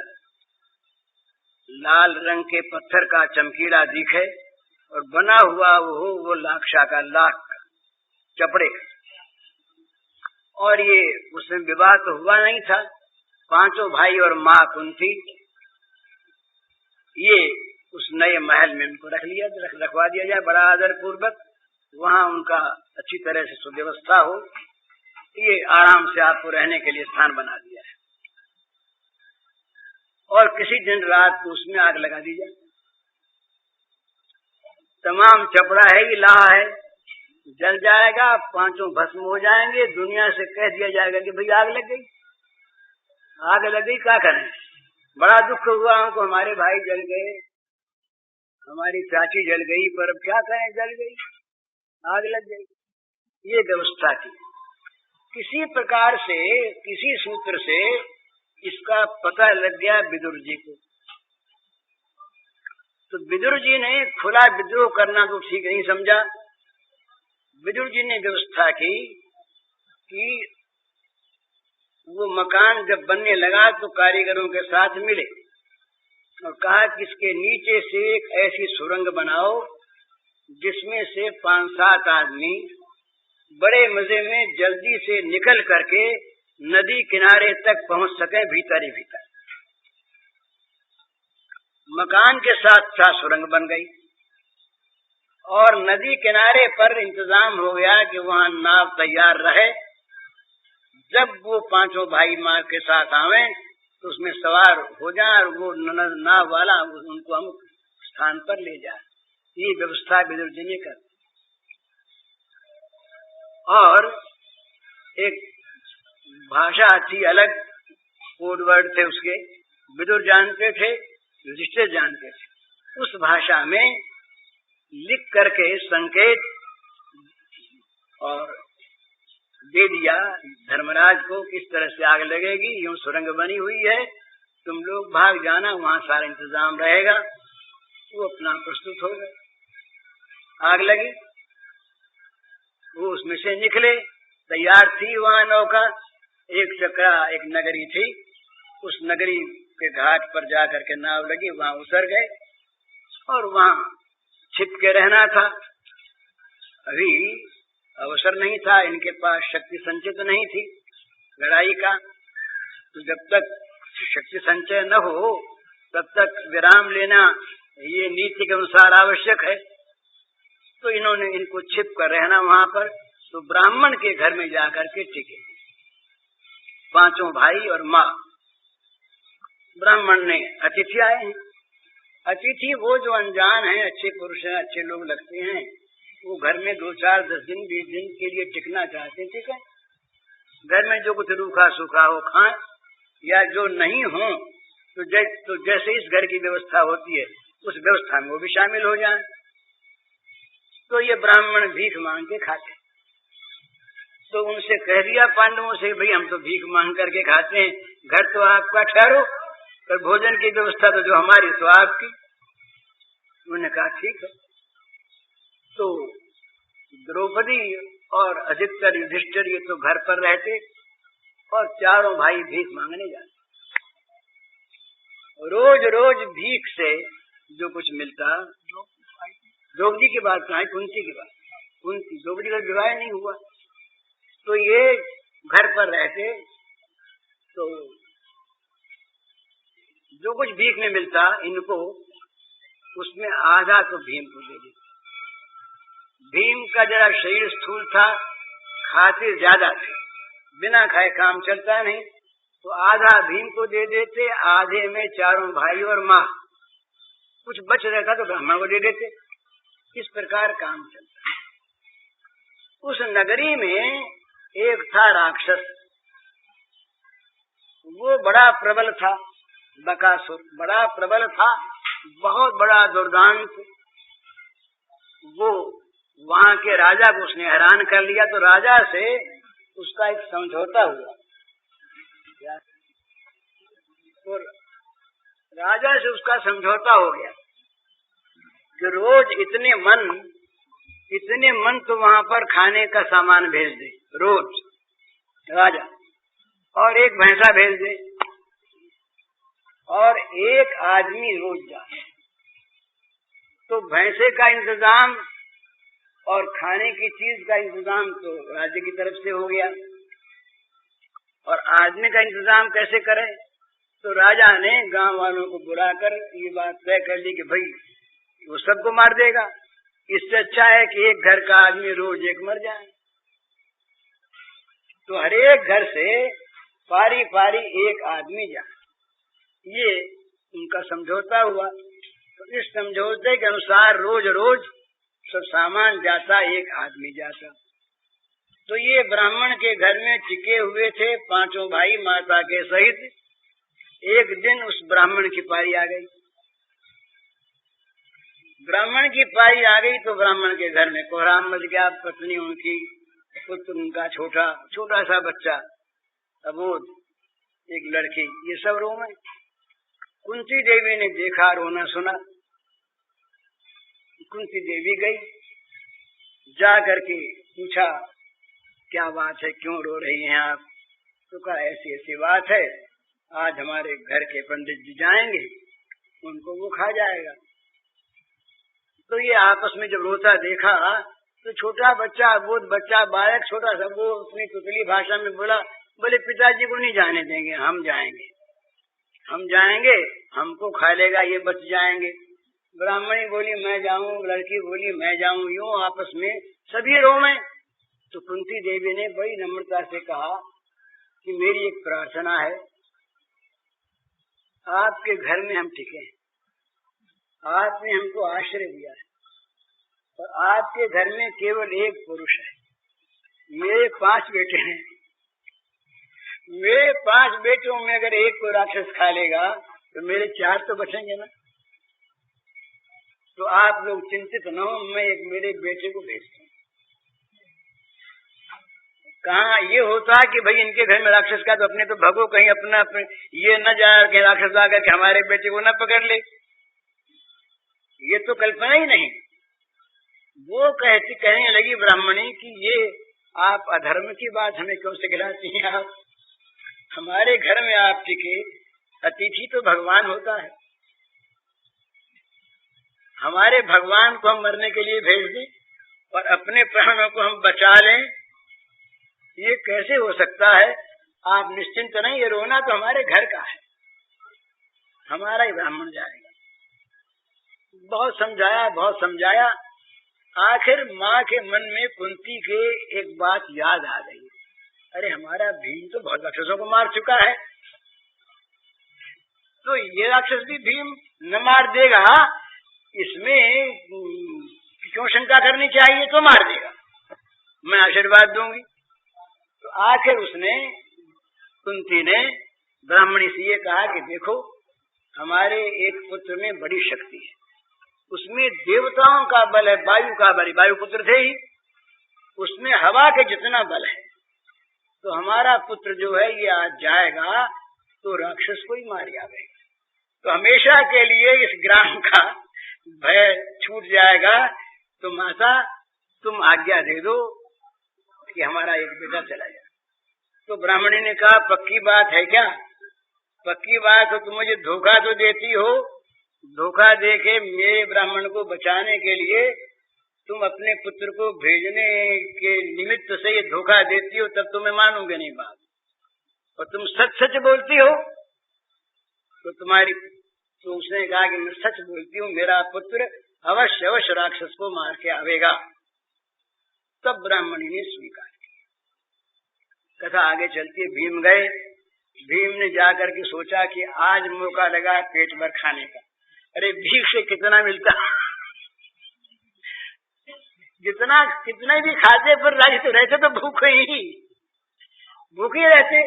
लाल रंग के पत्थर का चमकीला दिखे और बना हुआ वो लाक्षा का, लाख चपड़े। और ये उसमें विवाह तो हुआ नहीं था। पांचों भाई और माँ कुंती, ये उस नए महल में उनको रखवा दिया जाए बड़ा आदर पूर्वक। वहाँ उनका अच्छी तरह से सुव्यवस्था हो, ये आराम से आपको रहने के लिए स्थान बना दिया है। और किसी दिन रात को उसमें आग लगा दी जाए। तमाम चपड़ा है ही लाहा है, जल जाएगा, पांचों भस्म हो जाएंगे। दुनिया से कह दिया जाएगा कि भाई आग लग गई, आग लग गई, क्या करें। बड़ा दुख हुआ हमको, हमारे भाई जल गए, हमारी चाची जल गई, पर अब क्या करें, जल गई, आग लग गई। ये व्यवस्था थी। किसी प्रकार से, किसी सूत्र से इसका पता लग गया विदुर जी को। तो विदुर जी ने खुला विद्रोह करना तो ठीक नहीं समझा। विदुर जी ने व्यवस्था की कि वो मकान जब बनने लगा तो कारीगरों के साथ मिले और कहा कि इसके नीचे से एक ऐसी सुरंग बनाओ जिसमें से 5-7 आदमी बड़े मजे में जल्दी से निकल करके नदी किनारे तक पहुंच सके, भीतर ही भीतर। मकान के साथ साथ सुरंग बन गई और नदी किनारे पर इंतजाम हो गया कि वहां नाव तैयार रहे। जब वो पांचों भाई माँ के साथ आवे तो उसमें सवार हो जाए और वो नाव वाला उनको हम स्थान पर ले जाए। ये व्यवस्था विदुर जी ने कर। और एक भाषा थी अलग, कोड वर्ड थे उसके, विदुर जानते थे, युधिष्ठिर जानते थे। उस भाषा में लिख करके संकेत और दे दिया धर्मराज को, किस तरह से आग लगेगी, यूं सुरंग बनी हुई है, तुम लोग भाग जाना, वहां सारा इंतजाम रहेगा। वो अपना प्रस्तुत हो गए। आग लगी, वो उसमें से निकले, तैयार थी वहां नौका। एक चक्रा, एक नगरी थी, उस नगरी के घाट पर जाकर के नाव लगी, वहां उतर गए और वहां छिप के रहना था। अभी अवसर नहीं था, इनके पास शक्ति संचित नहीं थी लड़ाई का। तो जब तक शक्ति संचय न हो तब तक विराम लेना ये नीति के अनुसार आवश्यक है। तो इन्होंने इनको छिप कर रहना वहां पर। तो ब्राह्मण के घर में जाकर के टिके, पांचों भाई और माँ। ब्राह्मण ने अतिथि आए हैं। अतिथि वो जो अनजान है, अच्छे पुरुष हैं, अच्छे लोग लगते हैं, वो घर में 2-4-10 दिन 20 दिन के लिए टिकना चाहते, ठीक है। घर में जो कुछ रूखा सूखा हो खाएं, या जो नहीं हो तो जैसे इस घर की व्यवस्था होती है उस व्यवस्था में वो भी शामिल हो जाएं। तो ये ब्राह्मण भीख मांग के खाते। तो उनसे कह दिया पांडवों से, भाई हम तो भीख मांग करके खाते हैं, घर तो आपका, ठहरो, पर भोजन की व्यवस्था तो जो हमारी सो आपकी। उन्होंने कहा ठीक है। तो द्रौपदी और अधिकतर युधिष्ठिर ये तो घर पर रहते और चारों भाई भीख मांगने जाते। रोज रोज भीख से जो कुछ मिलता, द्रौपदी की बात कहाँ, कुंती की बात, कुंती, द्रौपदी का विवाह नहीं हुआ। तो ये घर पर रहते, तो जो कुछ भीख में मिलता इनको, उसमें आधा तो भीम को दे देते। भीम का जरा शरीर स्थूल था, खाते ज्यादा थे, बिना खाए काम चलता नहीं, तो आधा भीम को दे देते, आधे में चारों भाई और माँ। कुछ बच रहता तो ब्राह्मण को दे देते। इस प्रकार काम चलता है। उस नगरी में एक था राक्षस, वो बड़ा प्रबल था, बकासुर बड़ा प्रबल था, बहुत बड़ा दुर्दांत। वो वहां के राजा को उसने हैरान कर लिया, तो राजा से उसका एक समझौता हुआ। तो राजा से उसका समझौता हो गया कि रोज इतने मन तो वहां पर खाने का सामान भेज दे रोज राजा, और एक भैंसा भेज दे, और एक आदमी रोज जाए। तो भैंसे का इंतजाम और खाने की चीज का इंतजाम तो राज्य की तरफ से हो गया, और आदमी का इंतजाम कैसे करे? तो राजा ने गांव वालों को बुलाकर ये बात तय कर ली कि भाई वो सबको मार देगा, इससे अच्छा है कि एक घर का आदमी रोज एक मर जाए। तो हर एक घर से पारी पारी एक आदमी जाए, ये उनका समझौता हुआ। तो इस समझौते के अनुसार रोज रोज सब सामान जाता, एक आदमी जाता। तो ये ब्राह्मण के घर में टिके हुए थे पांचों भाई माता के सहित। एक दिन उस ब्राह्मण की पारी आ गई। ब्राह्मण की पारी आ गई तो ब्राह्मण के घर में कोहराम मच गया। पत्नी उनकी, पुत्र उनका, छोटा सा बच्चा, अबोध, एक लड़की, ये सब रो में। कुंती देवी ने देखा, रोना सुना। कुंती देवी गई, जा करके पूछा क्या बात है, क्यों रो रही हैं आप? तो कहा ऐसी ऐसी बात है, आज हमारे घर के पंडित जी जाएंगे, उनको वो खा जाएगा। तो ये आपस में जब रोता देखा तो छोटा बच्चा, अबोध बच्चा, बालक छोटा सा, वो अपनी तुतली भाषा में बोला, बोले पिताजी को नहीं जाने देंगे, हम जाएंगे, हमको खा लेगा, ये बच जाएंगे। ब्राह्मणी बोली मैं जाऊं, लड़की बोली मैं जाऊं, यूं आपस में सभी रोए। तो कुंती देवी ने बड़ी नम्रता से कहा कि मेरी एक प्रार्थना है, आपके घर में हम टिके हैं, आपने हमको आश्रय दिया है, और आपके घर में केवल एक पुरुष है, मेरे 5 बेटे हैं, मेरे 5 बेटों में अगर एक को राक्षस खा लेगा तो मेरे 4 तो बचेंगे ना। तो आप लोग चिंतित न हो, मैं एक मेरे बेटे को भेजता हूँ। कहा ये होता कि भाई इनके घर में राक्षस का, तो अपने तो भगो कहीं अपना ये न जाए कि राक्षस आकर के हमारे बेटे को न पकड़ ले, ये तो कल्पना ही नहीं। वो कहने लगी ब्राह्मणी कि ये आप अधर्म की बात हमें क्यों सिखलाती हैं? आप हमारे घर में आप टिके, अतिथि तो भगवान होता है, हमारे भगवान को हम मरने के लिए भेज दें और अपने प्राणों को हम बचा लें, ये कैसे हो सकता है? आप निश्चिंत नहीं, ये रोना तो हमारे घर का है, हमारा ही ब्राह्मण जाएगा। बहुत समझाया, आखिर माँ के मन में कुंती के एक बात याद आ गई, अरे हमारा भीम तो बहुत राक्षसों को मार चुका है, तो ये राक्षस भी भीम न मार देगा, इसमें क्यों शंका करनी चाहिए, तो मार देगा, मैं आशीर्वाद दूंगी। तो आखिर उसने, कुंती ने ब्राह्मणी से ये कहा कि देखो हमारे एक पुत्र में बड़ी शक्ति है, उसमें देवताओं का बल है, वायु का बल, वायु पुत्र थे ही, उसमें हवा के जितना बल है, तो हमारा पुत्र जो है ये आज जाएगा तो राक्षस को ही मार आवेगा, तो हमेशा के लिए इस ग्राम का भय छूट जाएगा। तो माता तुम आज्ञा दे दो कि हमारा एक बेटा चला जाए। तो ब्राह्मणी ने कहा पक्की बात है क्या? पक्की बात हो, तुम मुझे धोखा तो देती हो, धोखा देके मेरे ब्राह्मण को बचाने के लिए तुम अपने पुत्र को भेजने के निमित्त से ये धोखा देती हो, तब तो मैं मानूंगी नहीं बात, और तुम सच सच बोलती हो तो उसने कहा कि मैं सच बोलती हूँ, मेरा पुत्र अवश्य अवश्य राक्षस को मार के आवेगा। तब ब्राह्मणी ने स्वीकार किया। कथा आगे चलती है, भीम गए, भीम ने जाकर के सोचा कि आज मौका लगा पेट भर खाने का। अरे भीख से कितना मिलता, कितना भी खाते पर रहते तो भूखे रहते।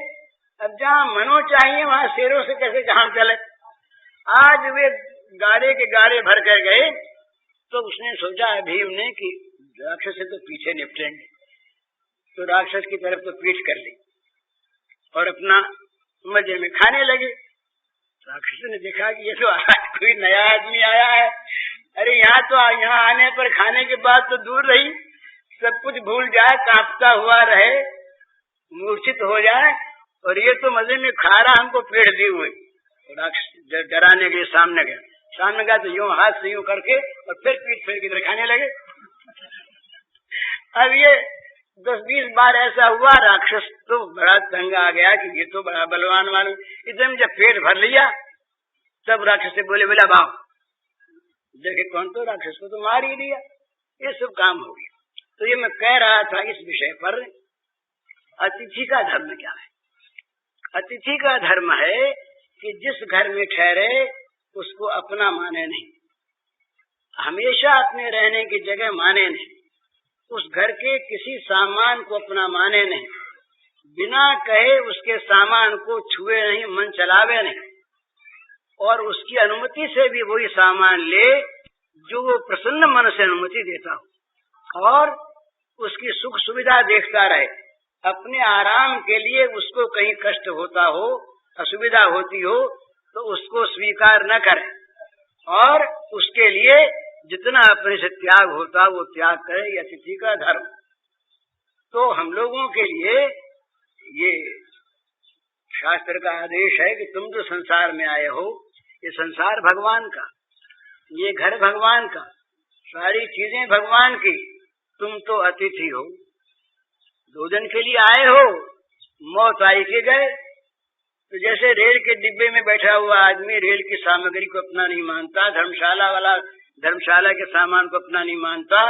अब जहाँ मनो चाहिए वहाँ शेरों से कैसे काम चले। आज वे गाड़े के गाड़े भर कर गए तो उसने सोचा भीम ने कि राक्षस से तो पीछे निपटेंगे, तो राक्षस की तरफ तो पीठ कर ली और अपना मजे में खाने लगे। राक्षस ने देखा कि ये तो कोई नया आदमी आया है। अरे यहाँ आने पर खाने के बाद तो दूर रही, सब कुछ भूल जाए, कांपता हुआ रहे, मूर्छित हो जाए, और ये तो मजे में खा रहा, हमको पेड़ दी हुई। राक्षस डराने के लिए सामने गया तो यूं हाथ से यूं करके और फिर पीठ फेर की तरह खाने लगे। अब ये 10-20 बार ऐसा हुआ, राक्षस तो बड़ा तंग आ गया कि ये तो बड़ा बलवान मालूम। एकदम जब पेट भर लिया तब राक्षस से बोले बाबा देखे कौन, तो राक्षस को तो मार ही दिया, ये सब काम हो गया। तो ये मैं कह रहा था इस विषय पर, अतिथि का धर्म क्या है। अतिथि का धर्म है कि जिस घर में ठहरे उसको अपना माने नहीं, हमेशा अपने रहने की जगह माने नहीं, उस घर के किसी सामान को अपना माने नहीं, बिना कहे उसके सामान को छुए नहीं, मन चलावे नहीं, और उसकी अनुमति से भी वही सामान ले जो वो प्रसन्न मन से अनुमति देता हो, और उसकी सुख सुविधा देखता रहे। अपने आराम के लिए उसको कहीं कष्ट होता हो, असुविधा होती हो तो उसको स्वीकार न करे, और उसके लिए जितना अपने से त्याग होता वो त्याग करे। ये अतिथि का धर्म। तो हम लोगों के लिए ये शास्त्र का आदेश है कि तुम जो संसार में आए हो, ये संसार भगवान का, ये घर भगवान का, सारी चीजें भगवान की, तुम तो अतिथि हो। 2 दिन के लिए आए हो, मौत आई के गए। तो जैसे रेल के डिब्बे में बैठा हुआ आदमी रेल की सामग्री को अपना नहीं मानता, धर्मशाला वाला धर्मशाला के सामान को अपना नहीं मानता,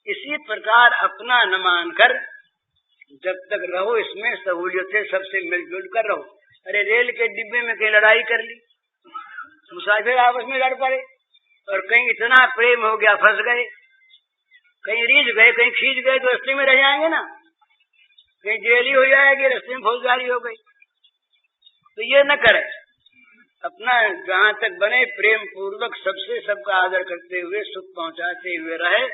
इसी प्रकार अपना न मानकर जब तक रहो इसमें सहूलियत से सबसे मिलजुल कर रहो। अरे रेल के डिब्बे में कहीं लड़ाई कर ली, मुसाफिर आपस में लड़ पड़े, और कहीं इतना प्रेम हो गया फंस गए, कहीं रीझ गए, कहीं खींच गए तो रास्ते में रह जाएंगे ना, कहीं जेली हो जाएगी, रास्ते में फौजदारी हो गई। तो ये न करे, अपना जहाँ तक बने प्रेम पूर्वक सबसे सबका आदर करते हुए सुख पहुँचाते हुए रहे,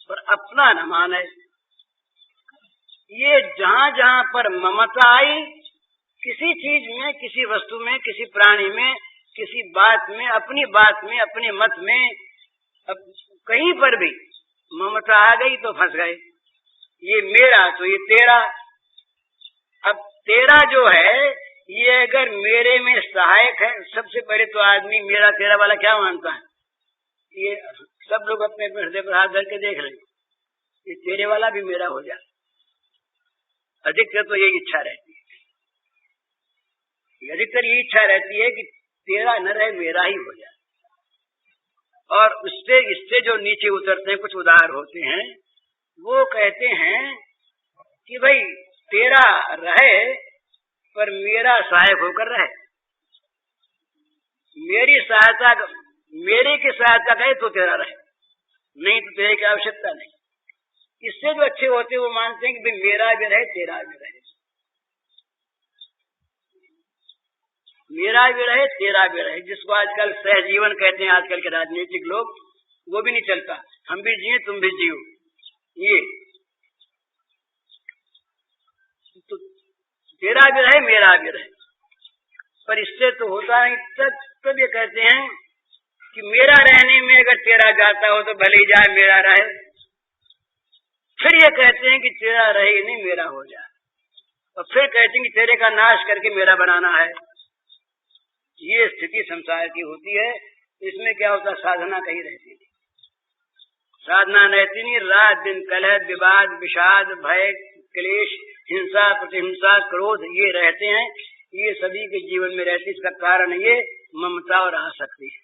पर अपना न माने। ये जहाँ जहाँ पर ममता आई, किसी चीज में, किसी वस्तु में, किसी प्राणी में, किसी बात में, अपनी बात में, अपने मत में, अब कहीं पर भी ममता आ गई तो फंस गए। ये मेरा तो ये तेरा। अब तेरा जो है ये अगर मेरे में सहायक है, सबसे पहले तो आदमी मेरा तेरा वाला क्या मानता है, ये सब लोग अपने हृदय पर हाथ धर के देख लें, ये तेरे वाला भी मेरा हो जाए। अधिकतर तो ये इच्छा रहती है, अधिकतर ये इच्छा रहती है कि तेरा न रहे, मेरा ही हो जाए। और इससे जो नीचे उतरते हैं, कुछ उदार होते हैं, वो कहते हैं कि भाई तेरा रहे पर मेरा सहायक होकर रहे, मेरी सहायता, मेरे की सहायता करे तो तेरा रहे, नहीं तो तेरे की आवश्यकता नहीं। इससे जो अच्छे होते वो मानते हैं कि भाई मेरा भी रहे, तेरा भी रहे, मेरा भी रहे, तेरा भी रहे। जिसको आजकल सहजीवन कहते हैं आजकल के राजनीतिक लोग, वो भी नहीं चलता, हम भी जिए तुम भी जियो। ये तो तेरा भी रहे, मेरा भी रहे, पर इससे तो होता नहीं। तब ये कहते हैं कि मेरा रहने में अगर तेरा जाता हो तो भले ही जाए, मेरा रहे। फिर ये कहते हैं कि तेरा रहे नहीं, मेरा हो जाए, और फिर कहते हैं कि तेरे का नाश करके मेरा बनाना है। ये स्थिति संसार की होती है। इसमें क्या होता, साधना कहीं रहती नहीं, साधना रहती नहीं। रात दिन कलह, विवाद, विषाद, भय, क्लेश, हिंसा, प्रतिहिंसा, क्रोध ये रहते हैं, ये सभी के जीवन में रहती। इसका कारण ये ममता और आसक्ति है।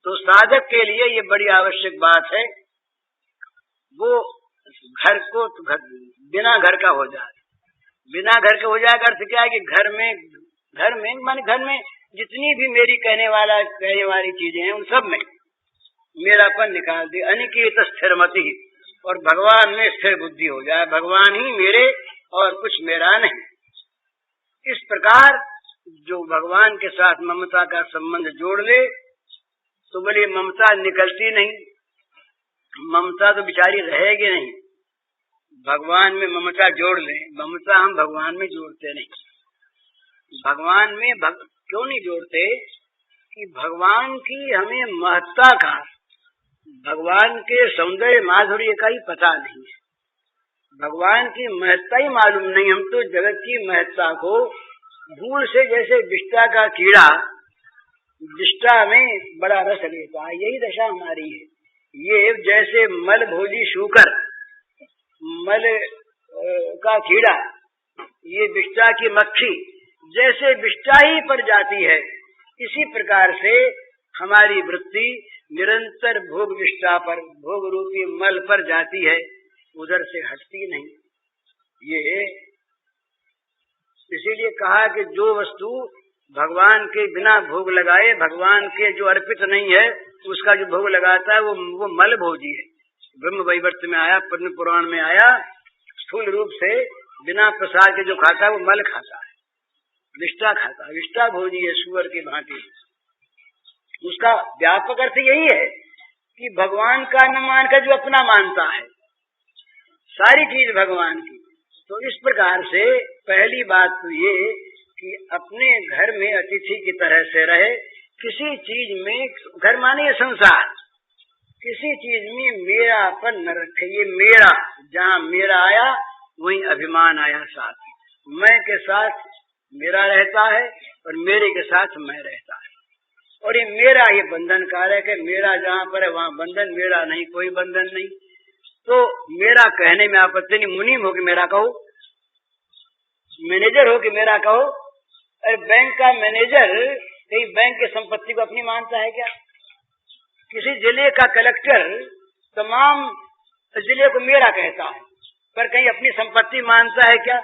तो साधक के लिए ये बड़ी आवश्यक बात है, वो घर को बिना घर का हो जाए। बिना घर के हो जाएगा अर्थ क्या है कि घर में जितनी भी मेरी कहने वाली चीजें हैं उन सब में मेरापन निकाल दे। अनिकेत स्थिरमति, और भगवान में स्थिर बुद्धि हो जाए, भगवान ही मेरे और कुछ मेरा नहीं। इस प्रकार जो भगवान के साथ ममता का संबंध जोड़ ले तो बोले ममता निकलती नहीं, ममता तो बिचारी रहेगी नहीं। भगवान में ममता जोड़ ले, ममता हम भगवान में जोड़ते नहीं। भगवान में क्यों नहीं जोड़ते कि भगवान की हमें महत्ता का, भगवान के सौंदर्य माधुर्य का ही पता नहीं है, भगवान की महत्ता ही मालूम नहीं। हम तो जगत की महत्ता को भूल से, जैसे विष्टा का कीड़ा विष्टा में बड़ा रस लेता है, यही दशा हमारी है। ये जैसे मल भोजी शूकर, मल का कीड़ा, ये विष्टा की मक्खी जैसे विष्टा ही पर जाती है, इसी प्रकार से हमारी वृत्ति निरंतर भोग विष्टा पर, भोग रूपी मल पर जाती है, उधर से हटती नहीं। ये इसीलिए कहा कि जो वस्तु भगवान के बिना भोग लगाए, भगवान के जो अर्पित नहीं है, उसका जो भोग लगाता है वो मल भोजी है। ब्रह्म वैवर्त में आया, पद्म पुराण में आया, स्थूल रूप से बिना प्रसाद के जो खाता है वो मल खाता है, विष्टा खाता है, विष्टा भोजी है सुअर की भांति। उसका व्यापक अर्थ यही है कि भगवान का न मानकर जो अपना मानता है, सारी चीज भगवान की। तो इस प्रकार से पहली बात तो ये कि अपने घर में अतिथि की तरह से रहे, किसी चीज में, घर माने संसार, किसी चीज में मेरापन न रखे। ये मेरा, जहाँ मेरा आया वहीं अभिमान आया साथ, मैं के साथ मेरा रहता है और मेरे के साथ मैं रहता है, और ये मेरा ये बंधन कारक है। मेरा जहाँ पर है वहाँ बंधन, मेरा नहीं कोई बंधन नहीं। तो मेरा कहने में आपत्ति नहीं, मुनीम हो कि मेरा कहो, मैनेजर हो कि मेरा कहो। अरे बैंक का मैनेजर कहीं बैंक की संपत्ति को अपनी मानता है क्या? किसी जिले का कलेक्टर तमाम जिले को मेरा कहता है, पर कहीं अपनी संपत्ति मानता है क्या?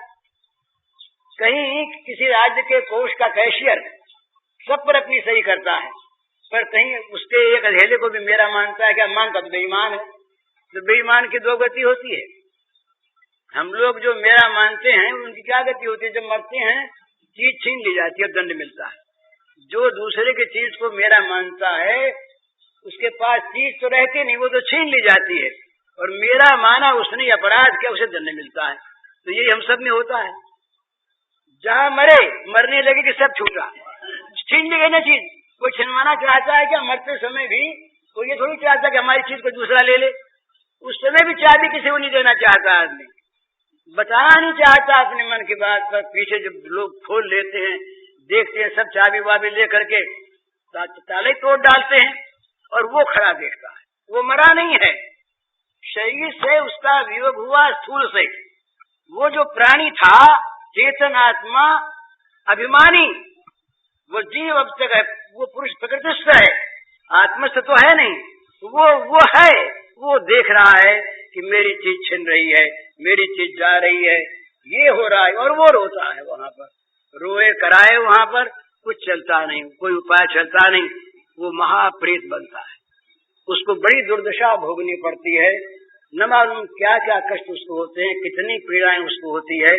कहीं किसी राज्य के कोष का कैशियर सब पर अपनी सही करता है, पर कहीं उसके एक अधेले को भी मेरा मानता है क्या? मानता तो बेईमान है। तो बेईमान की दो गति होती है। हम लोग जो मेरा मानते हैं उनकी क्या गति होती है? जब मरते हैं चीज छीन ली जाती है, दंड मिलता है। जो दूसरे की चीज को मेरा मानता है उसके पास चीज तो रहती नहीं, वो तो छीन ली जाती है, और मेरा माना उसने अपराध किया, उसे दंड मिलता है। तो यही हम सब में होता है। जहाँ मरने लगे कि सब छूटा, छीन ली गई ना चीज। कोई छिनवाना चाहता है क्या? मरते समय भी कोई ये थोड़ी चाहता कि हमारी चीज को दूसरा ले ले। उस समय भी चाबी किसी को नहीं देना चाहता, आदमी बताना नहीं चाहता अपने मन की बात, पर पीछे जब लोग खोल लेते हैं, देखते हैं सब चाबी वाबी ले करके ताले तोड़ डालते हैं, और वो खड़ा देखता है। वो मरा नहीं है, शरीर से उसका वियोग हुआ स्थूल से। वो जो प्राणी था चेतन आत्मा अभिमानी, वो जीव अब तक है, वो पुरुष प्रकृतिस्थ है, आत्मस्थ तो है नहीं। वो है, वो देख रहा है कि मेरी चीज छिन रही है, मेरी चीज जा रही है, ये हो रहा है, और वो रोता है वहां पर, रोए कराए वहां पर कुछ चलता नहीं, कोई उपाय चलता नहीं, वो महाप्रेत बनता है। उसको बड़ी दुर्दशा भोगनी पड़ती है, न मालूम क्या क्या कष्ट उसको होते हैं, कितनी पीड़ाएं उसको होती है।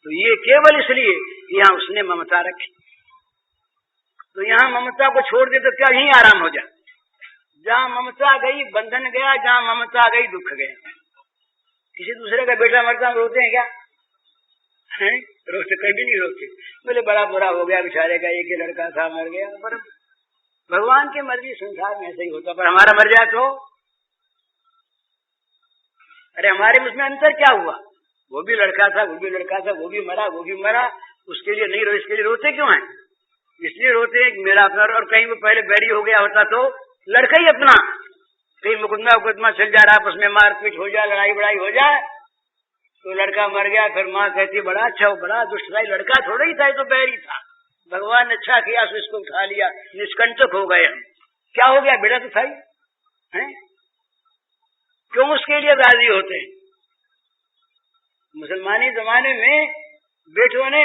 तो ये केवल इसलिए यहाँ उसने ममता रखी। तो यहाँ ममता को छोड़ दे तो क्या यहीं आराम हो जाए? जहाँ ममता गई बंधन गया, जहाँ ममता गई दुख गया। किसी दूसरे का बेटा मरता रोते हैं क्या? हैं? रोते कभी नहीं रोते। बोले बड़ा बुरा हो गया बेचारे का, एक ही लड़का था मर गया। पर भगवान की मर्जी संसार में ऐसे ही होता, पर हमारा मर जाए तो? अरे हमारे उसमें अंतर क्या हुआ? वो भी लड़का था, वो भी लड़का था, वो भी मरा, वो भी मरा, उसके लिए नहीं रो, इसके लिए रोते क्यों हैं? इसलिए रोते हैं कि मेरा अपना। और कहीं वो पहले बैरी हो गया होता तो लड़का ही अपना, कहीं मुकदमा चल जा रहा, आपस में मारपीट हो जाए, लड़ाई बड़ाई हो जाए, तो लड़का मर गया, फिर माँ कहती बड़ा अच्छा, वो बड़ा दुष्ट था, लड़का थोड़ा ही था, तो बैरी था, भगवान ने अच्छा किया तो इसको उठा लिया, निष्कंटक हो गए हम। क्या हो गया? बेटा तो था ही है, क्यों उसके लिए राजी होते हैं? मुसलमानी जमाने में बेटों ने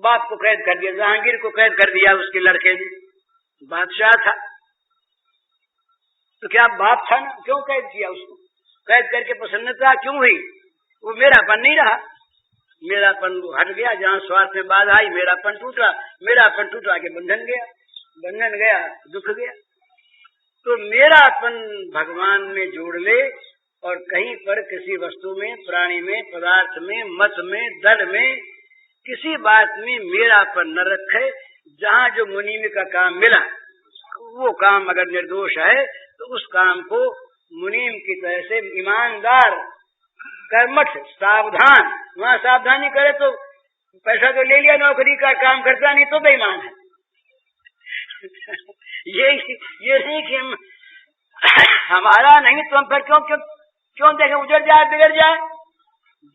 बाप को कैद कर दिया, जहांगीर को कैद कर दिया, उसके लड़के ने बादशाह था। तो क्या बाप था ना, क्यों कैद किया उसको? कैद करके प्रसन्नता क्यों हुई? वो मेरापन नहीं रहा, मेरापन हट गया। जहाँ स्वार्थ में बाधा आई मेरापन टूटा, मेरापन टूटा के बंधन गया, बंधन गया दुख गया। तो मेरापन भगवान में जोड़ ले और कहीं पर किसी वस्तु में, प्राणी में, पदार्थ में, मत में, दल में, किसी बात में मेरापन न रखे। जहाँ जो मुनीम का काम मिला वो काम अगर निर्दोष है तो उस काम को मुनीम की तरह से ईमानदार, कर्मठ, सावधान, वहाँ सावधानी करे तो पैसा तो ले लिया नौकरी का, काम करता नहीं तो बेईमान है। ये नहीं कि हमारा नहीं तो हम फिर क्यों देखें उजड़ जाए बिगड़ जाए।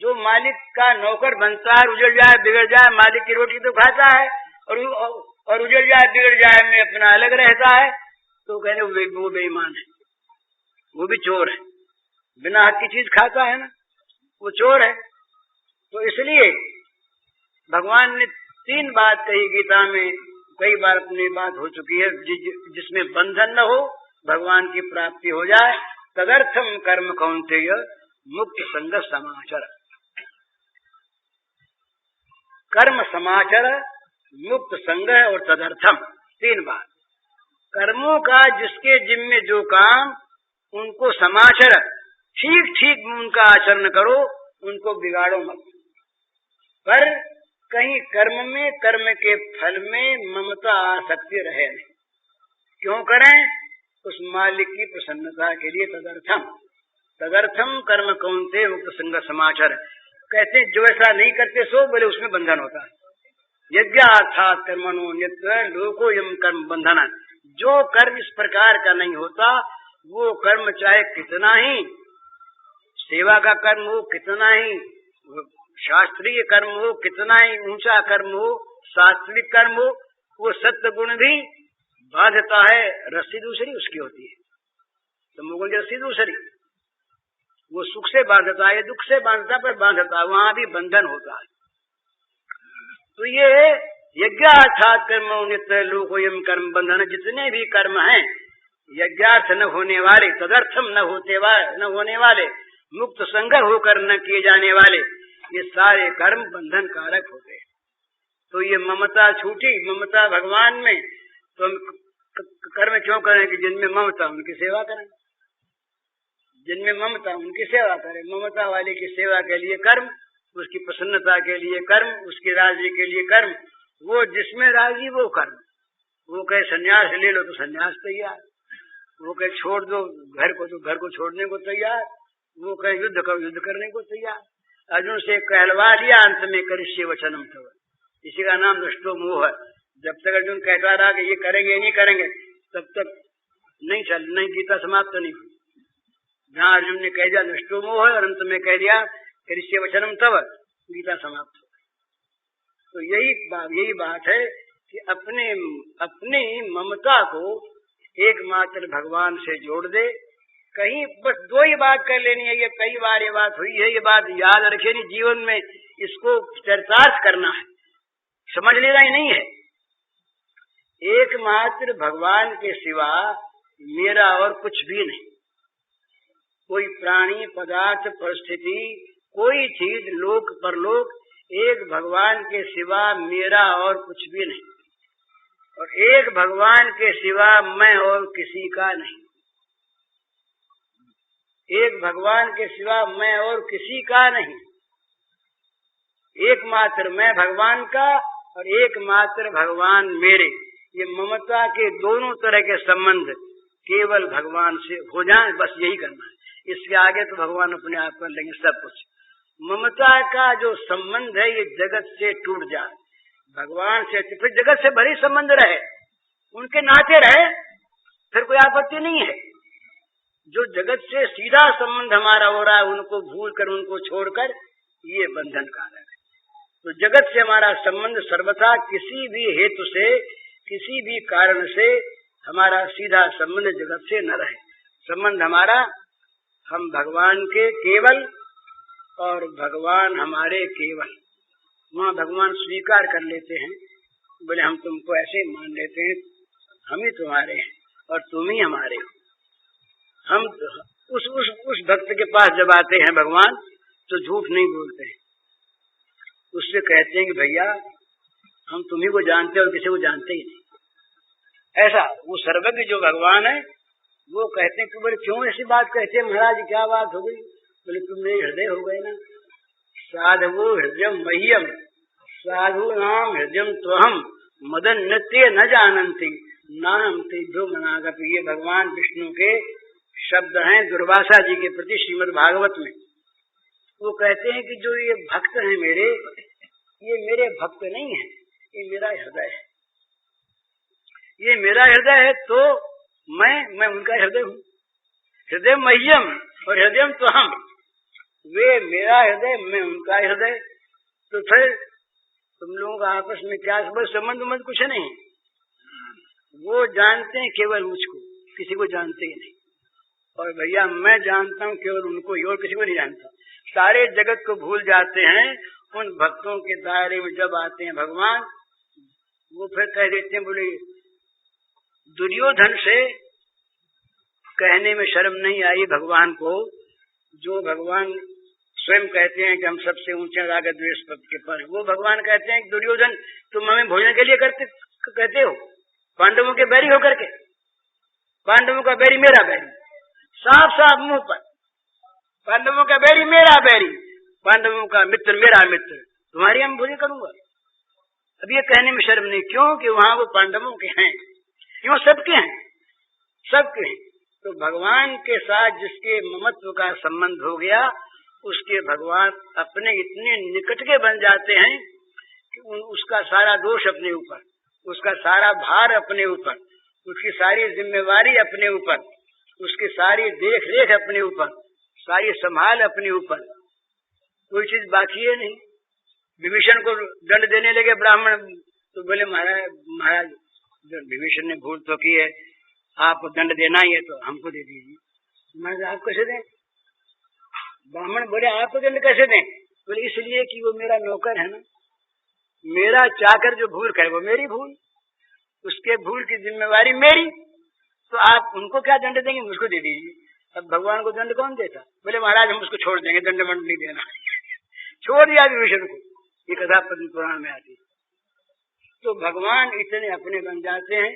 जो मालिक का नौकर बनता है उजड़ जाए बिगड़ जाए, मालिक की रोटी तो खाता है और उजड़ जाए बिगड़ जाए में अपना अलग रहता है, तो कहने वो बेईमान है, वो भी चोर है, बिना हक की चीज खाता है ना, वो चोर है। तो इसलिए भगवान ने 3 बात कही गीता में, कई बार अपनी बात हो चुकी है, जिसमें बंधन न हो, भगवान की प्राप्ति हो जाए। तदर्थम कर्म कौन्तेय मुक्त संग समाचर। कर्म समाचर, मुक्त संग और तदर्थम, 3 बात। कर्मों का जिसके जिम्मे जो काम, उनको समाचर, ठीक ठीक उनका आचरण करो, उनको बिगाड़ो मत। पर कहीं कर्म में, कर्म के फल में ममता आसक्ति रहे नहीं। क्यों करें? उस मालिक की प्रसन्नता के लिए। तदर्थम कर्म कौन्तेय मुक्त संग समाचर। कहते जो ऐसा नहीं करते सो बोले उसमें बंधन होता है। यज्ञार्थात् कर्मणो नित्य लोको यम कर्म बंधन। जो कर्म इस प्रकार का नहीं होता, वो कर्म चाहे कितना ही सेवा का कर्म हो, कितना ही शास्त्रीय कर्म हो, कितना ही ऊंचा कर्म हो, सात्विक कर्म हो, वो सत्य गुण भी बांधता है। रस्सी दूसरी उसकी होती है, तमोगुण की रस्सी दूसरी, वो सुख से बांधता है, दुख से बांधता, पर बांधता, वहां भी बंधन होता है। तो ये यज्ञार्थात् कर्मो नित्य लोकोयम कर्म बंधन, जितने भी कर्म हैं यज्ञार्थ न होने वाले, तदर्थम न होने वाले, मुक्त संग होकर न किए जाने वाले, ये सारे कर्म बंधन कारक होते हैं। तो ये ममता छूटी, ममता भगवान में, तो हम कर्म क्यों करें कि जिनमें ममता उनकी सेवा करें, जिनमें ममता उनकी सेवा करें। ममता वाले की सेवा के लिए कर्म, उसकी प्रसन्नता के लिए कर्म, उसकी राजी के लिए कर्म, वो जिसमें राजी वो कर्म। वो कहे सन्यास ले लो तो सन्यास तैयार, वो कहे छोड़ दो घर को तो घर को छोड़ने को तैयार, वो कहे युद्ध करो युद्ध करने को तैयार। अर्जुन से कहलवा दिया अंत में करिष्ये वचनम तव, इसी का नाम नष्टो मोह है। जब तक अर्जुन कहता रहा कि ये करेंगे नहीं करेंगे, तब तक नहीं गीता समाप्त नहीं हुई। जहाँ अर्जुन ने कह दिया नष्टो मोह है और अंत में कह दिया करिष्ये वचनम तव, गीता समाप्त हो गई। तो यही बात है कि अपने ममता को एकमात्र भगवान से जोड़ दे। कहीं बस 2 ही बात कर लेनी है, ये कई बार ये बात हुई है, ये बात याद रखे नहीं, जीवन में इसको चरितार्थ करना है, समझ लेना ही नहीं है। एकमात्र भगवान के सिवा मेरा और कुछ भी नहीं। कोई प्राणी, पदार्थ, परिस्थिति, कोई चीज, लोक परलोक, एक भगवान के सिवा मेरा और कुछ भी नहीं, और एक भगवान के सिवा मैं और किसी का नहीं। एक भगवान के सिवा मैं और किसी का नहीं, एकमात्र मैं भगवान का और एकमात्र भगवान मेरे। ये ममता के दोनों तरह के संबंध केवल भगवान से हो जाए, बस यही करना है। इसके आगे तो भगवान अपने आप कर लेंगे सब कुछ। ममता का जो संबंध है ये जगत से टूट जाए, भगवान से, फिर जगत से भले संबंध रहे, उनके नाते रहे, फिर कोई आपत्ति नहीं है। जो जगत से सीधा संबंध हमारा हो रहा है, उनको भूल कर, उनको छोड़कर, ये बंधन कारक है। तो जगत से हमारा संबंध सर्वथा किसी भी हेतु से, किसी भी कारण से हमारा सीधा संबंध जगत से न रहे। संबंध हमारा हम भगवान के केवल और भगवान हमारे केवल। वहाँ भगवान स्वीकार कर लेते हैं, बोले हम तुमको ऐसे मान लेते हैं, हम ही तुम्हारे हैं और तुम ही हमारे हो। हम उस भक्त के पास जब आते हैं भगवान तो झूठ नहीं बोलते हैं, उससे कहते हैं कि भैया हम तुम्ही को जानते और किसी को जानते ही नहीं। ऐसा वो सर्वज्ञ जो भगवान है वो कहते हैं कि बोले क्यों ऐसी बात कहते हैं महाराज, क्या बात हो गई? बोले तुम मेरे हृदय हो गए ना। साधु हृदय मह्यम साधु नाम हृदय त्वहम मदन नृत्य न जानती नाम तेजो मनागत। ये भगवान विष्णु के शब्द हैं दुर्वासा जी के प्रति श्रीमद् भागवत में। वो कहते हैं कि जो ये भक्त हैं मेरे, ये मेरे भक्त नहीं है, ये मेरा हृदय है। ये मेरा हृदय है तो मैं उनका हृदय हूँ। हृदय मह्यम और हृदय तो हम, वे मेरा हृदय मैं उनका हृदय। तो फिर तुम लोगों का आपस में क्या संबंध कुछ नहीं। वो जानते हैं केवल मुझको, किसी को जानते ही नहीं। और भैया मैं जानता हूँ केवल उनको ही, और किसी को नहीं जानता। सारे जगत को भूल जाते हैं उन भक्तों के दायरे में जब आते हैं भगवान। वो फिर कह देते हैं, बोले दुर्योधन से कहने में शर्म नहीं आई भगवान को, जो भगवान स्वयं कहते हैं कि हम सबसे ऊंचे राग द्वेष पद के पर। वो भगवान कहते हैं कि दुर्योधन तुम हमें भोजन के लिए कहते हो, पांडवों के बैरी होकर के। पांडवों का बैरी मेरा बैरी, साफ साफ मुंह पर। पांडवों का बैरी मेरा बैरी, पांडवों का मित्र मेरा मित्र, तुम्हारी हम भोजन करूंगा। अब ये कहने में शर्म नहीं, क्यों कि वहां वो पांडवों के हैं, क्यों सबके हैं, सबके हैं। तो भगवान के साथ जिसके ममत्व का संबंध हो गया, उसके भगवान अपने इतने निकट के बन जाते हैं कि उसका सारा दोष अपने ऊपर, उसका सारा भार अपने ऊपर, उसकी सारी जिम्मेवारी अपने ऊपर, उसकी सारी देख रेख अपने ऊपर, सारी संभाल अपने ऊपर, कोई चीज बाकी है नहीं। विभीषण को दंड देने लगे ब्राह्मण, तो बोले महाराज विभीषण ने भूल तो की है, आपको दंड देना ही है तो हमको दे दीजिए। महाराज आप कैसे दें? ब्राह्मण बोले आपको दंड कैसे दें? बोले इसलिए कि वो मेरा नौकर है ना, मेरा चाकर जो भूल करे वो मेरी भूल, उसके भूल की जिम्मेवारी मेरी, तो आप उनको क्या दंड देंगे, मुझको दे दीजिए। अब भगवान को दंड कौन देता? बोले महाराज हम उसको छोड़ देंगे, दंड मंड नहीं देना। छोड़ दिया विभीषण को, ये कथा पद्म पुराण में आती है। तो भगवान इतने अपने बन जाते हैं।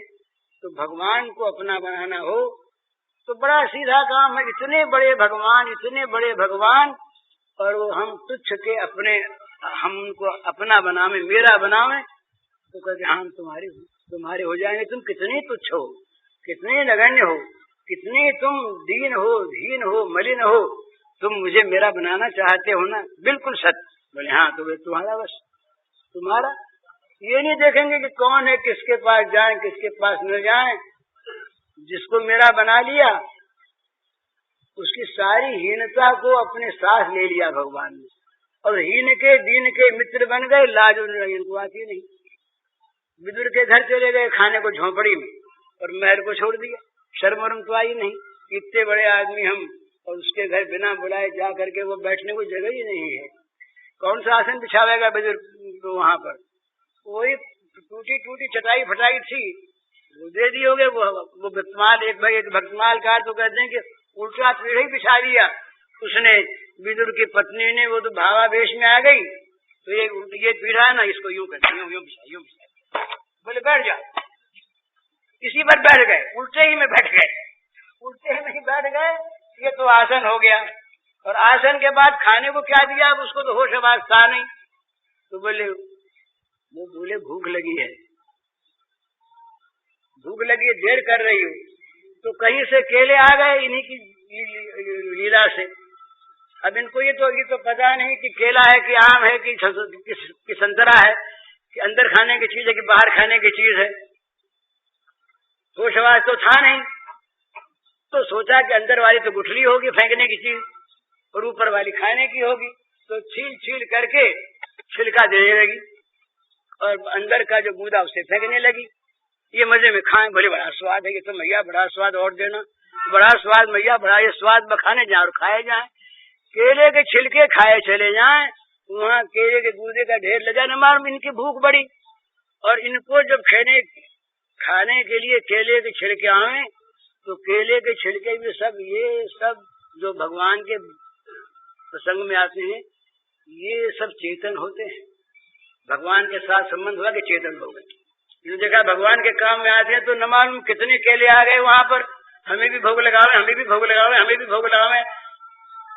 तो भगवान को अपना बनाना हो तो बड़ा सीधा काम है। इतने बड़े भगवान, इतने बड़े भगवान, और वो हम तुच्छ के अपने, हम उनको अपना बनावे, मेरा बनावे, तो कहते हम तुम्हारे हो जाएंगे। तुम कितने तुच्छ हो, कितने नगण्य हो, कितने तुम दीन हो, हीन हो, मलिन हो, तुम मुझे मेरा बनाना चाहते हो ना? बिल्कुल सत्य। बोले हाँ, तो वे तुम्हारा बस, तुम्हारा। ये नहीं देखेंगे कि कौन है, किसके पास जाए, किसके पास न जाए। जिसको मेरा बना लिया उसकी सारी हीनता को अपने साथ ले लिया भगवान ने, और हीन के दीन के मित्र बन गए। लाज इनको आती नहीं। विदुर के घर चले गए खाने को झोंपड़ी में, और महल को छोड़ दिया। शर्म वरम तो आई नहीं, इतने बड़े आदमी हम, और उसके घर बिना बुलाए जा करके वो बैठने को जगह ही नहीं है। कौन सा आसन बिछावेगा विदुर वहां पर? वही टूटी टूटी चटाई फटाई थी, वो दे दियोगे। वो भक्तमाल, एक भाई एक भक्तमाल का तो कहते हैं कि उल्टा पीढ़ी बिछा दिया उसने। विदुर की पत्नी ने, वो तो भावावेश में आ गई, तो ये पीढ़ा है ना, इसको यूं करते, यूं बिछा। बोले बैठ जाओ, इसी पर बैठ गए, उल्टे ही में बैठ गए, उल्टे ही में ही बैठ गए। ये तो आसन हो गया। और आसन के बाद खाने को क्या दिया? अब उसको तो होश आवाज था नहीं। तो बोले भूख लगी है, भूख लगी है, देर कर रही हूँ। तो कहीं से केले आ गए इन्हीं की लीला से। अब इनको ये तो पता नहीं कि केला है कि आम है कि संतरा है, कि अंदर खाने की चीज है कि बाहर खाने की चीज है। होश आवाज तो था नहीं। तो सोचा कि अंदर वाली तो गुठली होगी फेंकने की चीज, और ऊपर वाली खाने की होगी। तो छील छील करके छिलका देने लगी, और अंदर का जो गूदा उसे फेंकने लगी। ये मजे में खाएं, बोले बड़ा स्वाद है, ये तो मैया बड़ा स्वाद और देना, बड़ा स्वाद मैया, बड़ा ये स्वाद बखाने जाए और खाए जाए। केले के छिलके खाए चले जाएं, वहाँ केले के गूदे का ढेर लगा न मार। इनकी भूख बढ़ी, और इनको जब खाने के लिए केले के छिलके आए तो केले के छिलके भी सब, ये सब जो भगवान के प्रसंग में आते हैं, ये सब चेतन होते हैं। भगवान के साथ संबंध हुआ कि चेतन हो गए। जो देखा भगवान के काम में आते हैं तो न मालूम कितने केले आ गए वहां पर, हमें भी भोग लगावे, हमें भी भोग लगावे, हमें भी भोग लगावे।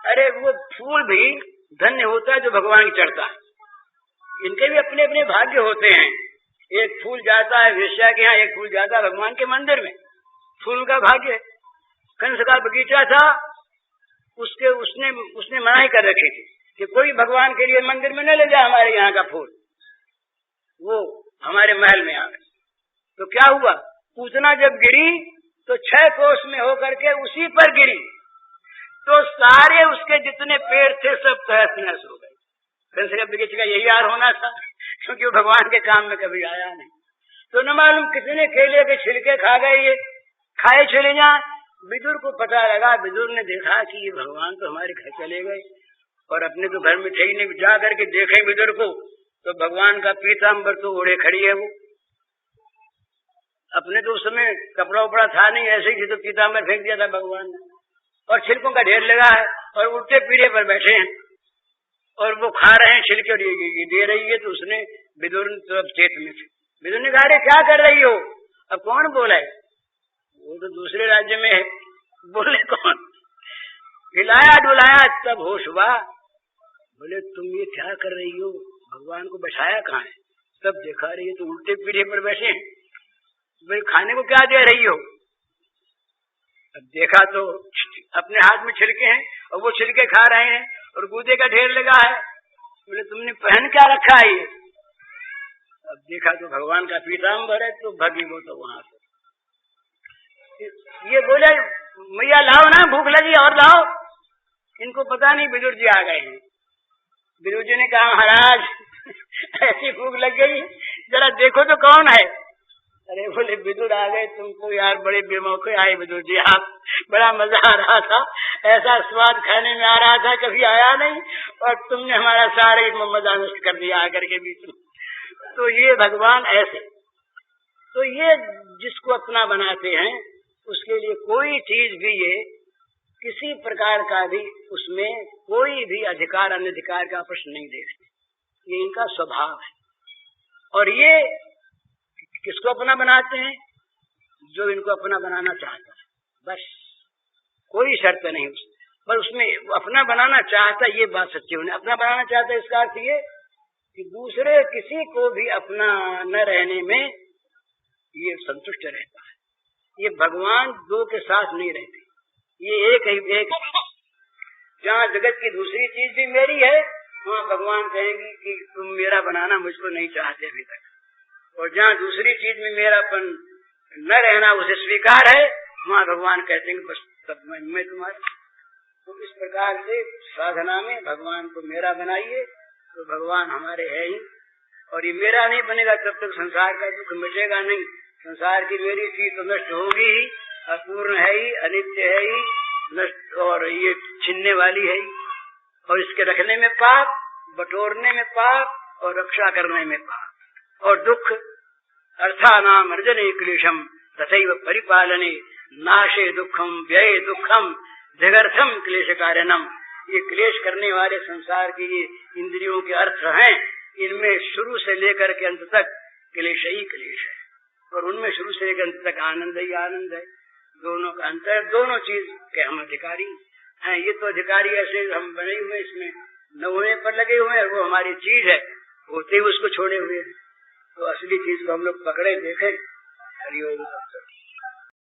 अरे वो फूल भी धन्य होता है जो भगवान की चढ़ता है। इनके भी अपने अपने भाग्य होते हैं। एक फूल जाता है वेश्या के यहाँ, एक फूल जाता है भगवान के मंदिर में। फूल का भाग्य। कंस का बगीचा था, उसने मनाही कर रखी थी कि कोई भगवान के लिए मंदिर में न ले जाए हमारे यहाँ का फूल। वो हमारे महल में आ गए तो क्या हुआ, पूतना जब गिरी तो 6 कोस में होकर के उसी पर गिरी, तो सारे उसके जितने पेड़ थे सब तहस नहस हो गए। कंस का बगीचे का यही हाल होना था, क्योंकि वो भगवान के काम में कभी आया नहीं। तो न मालूम कितने केले के छिलके खा गए, ये खाए चले जाए। विदुर को पता लगा, विदुर ने देखा कि ये भगवान तो हमारे घर चले गए और अपने तो घर में थे ही नहीं। जा करके देखे विदुर को तो भगवान का पीताम्बर तो ओढ़े खड़ी है वो। अपने तो उस समय कपड़ा उपड़ा था नहीं, ऐसे ही तो पीताम्बर फेंक दिया था भगवान ने, और छिलकों का ढेर लगा है और उल्टे पीढ़े पर बैठे हैं और वो खा रहे हैं छिलके और ये दे रही है। तो उसने विदुर तो अब चेत में थे। विदुर ने कहा, क्या कर रही हो? अब कौन बोला है? वो तो दूसरे राज्य में है। बोले कौन? हिलाया डुलाया तब होश हुआ। बोले तुम ये क्या कर रही हो? भगवान को बैठाया कहाँ है? तब देखा रही है तो उल्टे पीढ़े पर बैठे हैं। भाई खाने को क्या दे रही हो? अब देखा तो अपने हाथ में छिलके हैं और वो छिलके खा रहे हैं और गूदे का ढेर लगा है। बोले तुमने पहन क्या रखा है? अब देखा तो भगवान का पीताम्बर है। तो भगी वो तो वहां से। ये बोले मैया लाओ ना, भूख लगी और लाओ। इनको पता नहीं विदुर जी आ गए हैं। विदुर जी ने कहा, महाराज ऐसी भूख लग गई, जरा देखो तो कौन है। अरे बोले विदुर आ गए, तुमको यार बड़े बेमौके आए विदुर जी आप। बड़ा मजा आ रहा था, ऐसा स्वाद खाने में आ रहा था, कभी आया नहीं, और तुमने हमारा सारे मजा नष्ट कर दिया आकर के बीच में। तो ये भगवान ऐसे, तो ये जिसको अपना बनाते हैं उसके लिए कोई चीज भी, ये किसी प्रकार का भी उसमें कोई भी अधिकार अनधिकार का प्रश्न नहीं देखते। ये इनका स्वभाव है। और ये किसको अपना बनाते हैं? जो इनको अपना बनाना चाहता है, बस कोई शर्त नहीं उसमें, पर उसमें अपना बनाना चाहता, ये बात सच्ची होनी। अपना बनाना चाहता है इसका अर्थ ये कि दूसरे किसी को भी अपना न रहने में ये संतुष्ट रहता है। ये भगवान दो के साथ नहीं रहते, ये एक ही एक। जहाँ जगत की दूसरी चीज भी मेरी है, वहाँ भगवान कहेंगे कि तुम मेरा बनाना मुझको नहीं चाहते अभी तक। और जहाँ दूसरी चीज में मेरापन न रहना उसे स्वीकार है, वहाँ भगवान कहते हैं बस तब मैं तुम्हारा। तो इस प्रकार से साधना में भगवान को मेरा बनाइए तो भगवान हमारे है ही। और ये मेरा नहीं बनेगा तब तक संसार का दुख मिटेगा नहीं। संसार की मेरी चीज तो नष्ट होगी ही, अपूर्ण है ही, अनित्य है ही, नष्ट, और ये छिनने वाली है ही। और इसके रखने में पाप, बटोरने में पाप और रक्षा करने में पाप। और दुख अर्थानाम अर्जने क्लेशम तथैव परिपालने नाशे दुखम व्यय दुखम जगर्थम क्लेश कारणम। ये क्लेश करने वाले संसार की ये इंद्रियों के अर्थ हैं, इनमें शुरू से लेकर के अंत तक क्लेश ही क्लेश है, और उनमें शुरू से लेकर अंत तक आनंद ही आनंद है। दोनों का अंतर, दोनों चीज के हम अधिकारी हैं। ये तो अधिकारी ऐसे हम बने हुए, इसमें न होने पर लगे हुए हैं, वो हमारी चीज है, होते ही उसको छोड़े हुए। तो असली चीज को हम लोग पकड़े, देखें। हरिओम।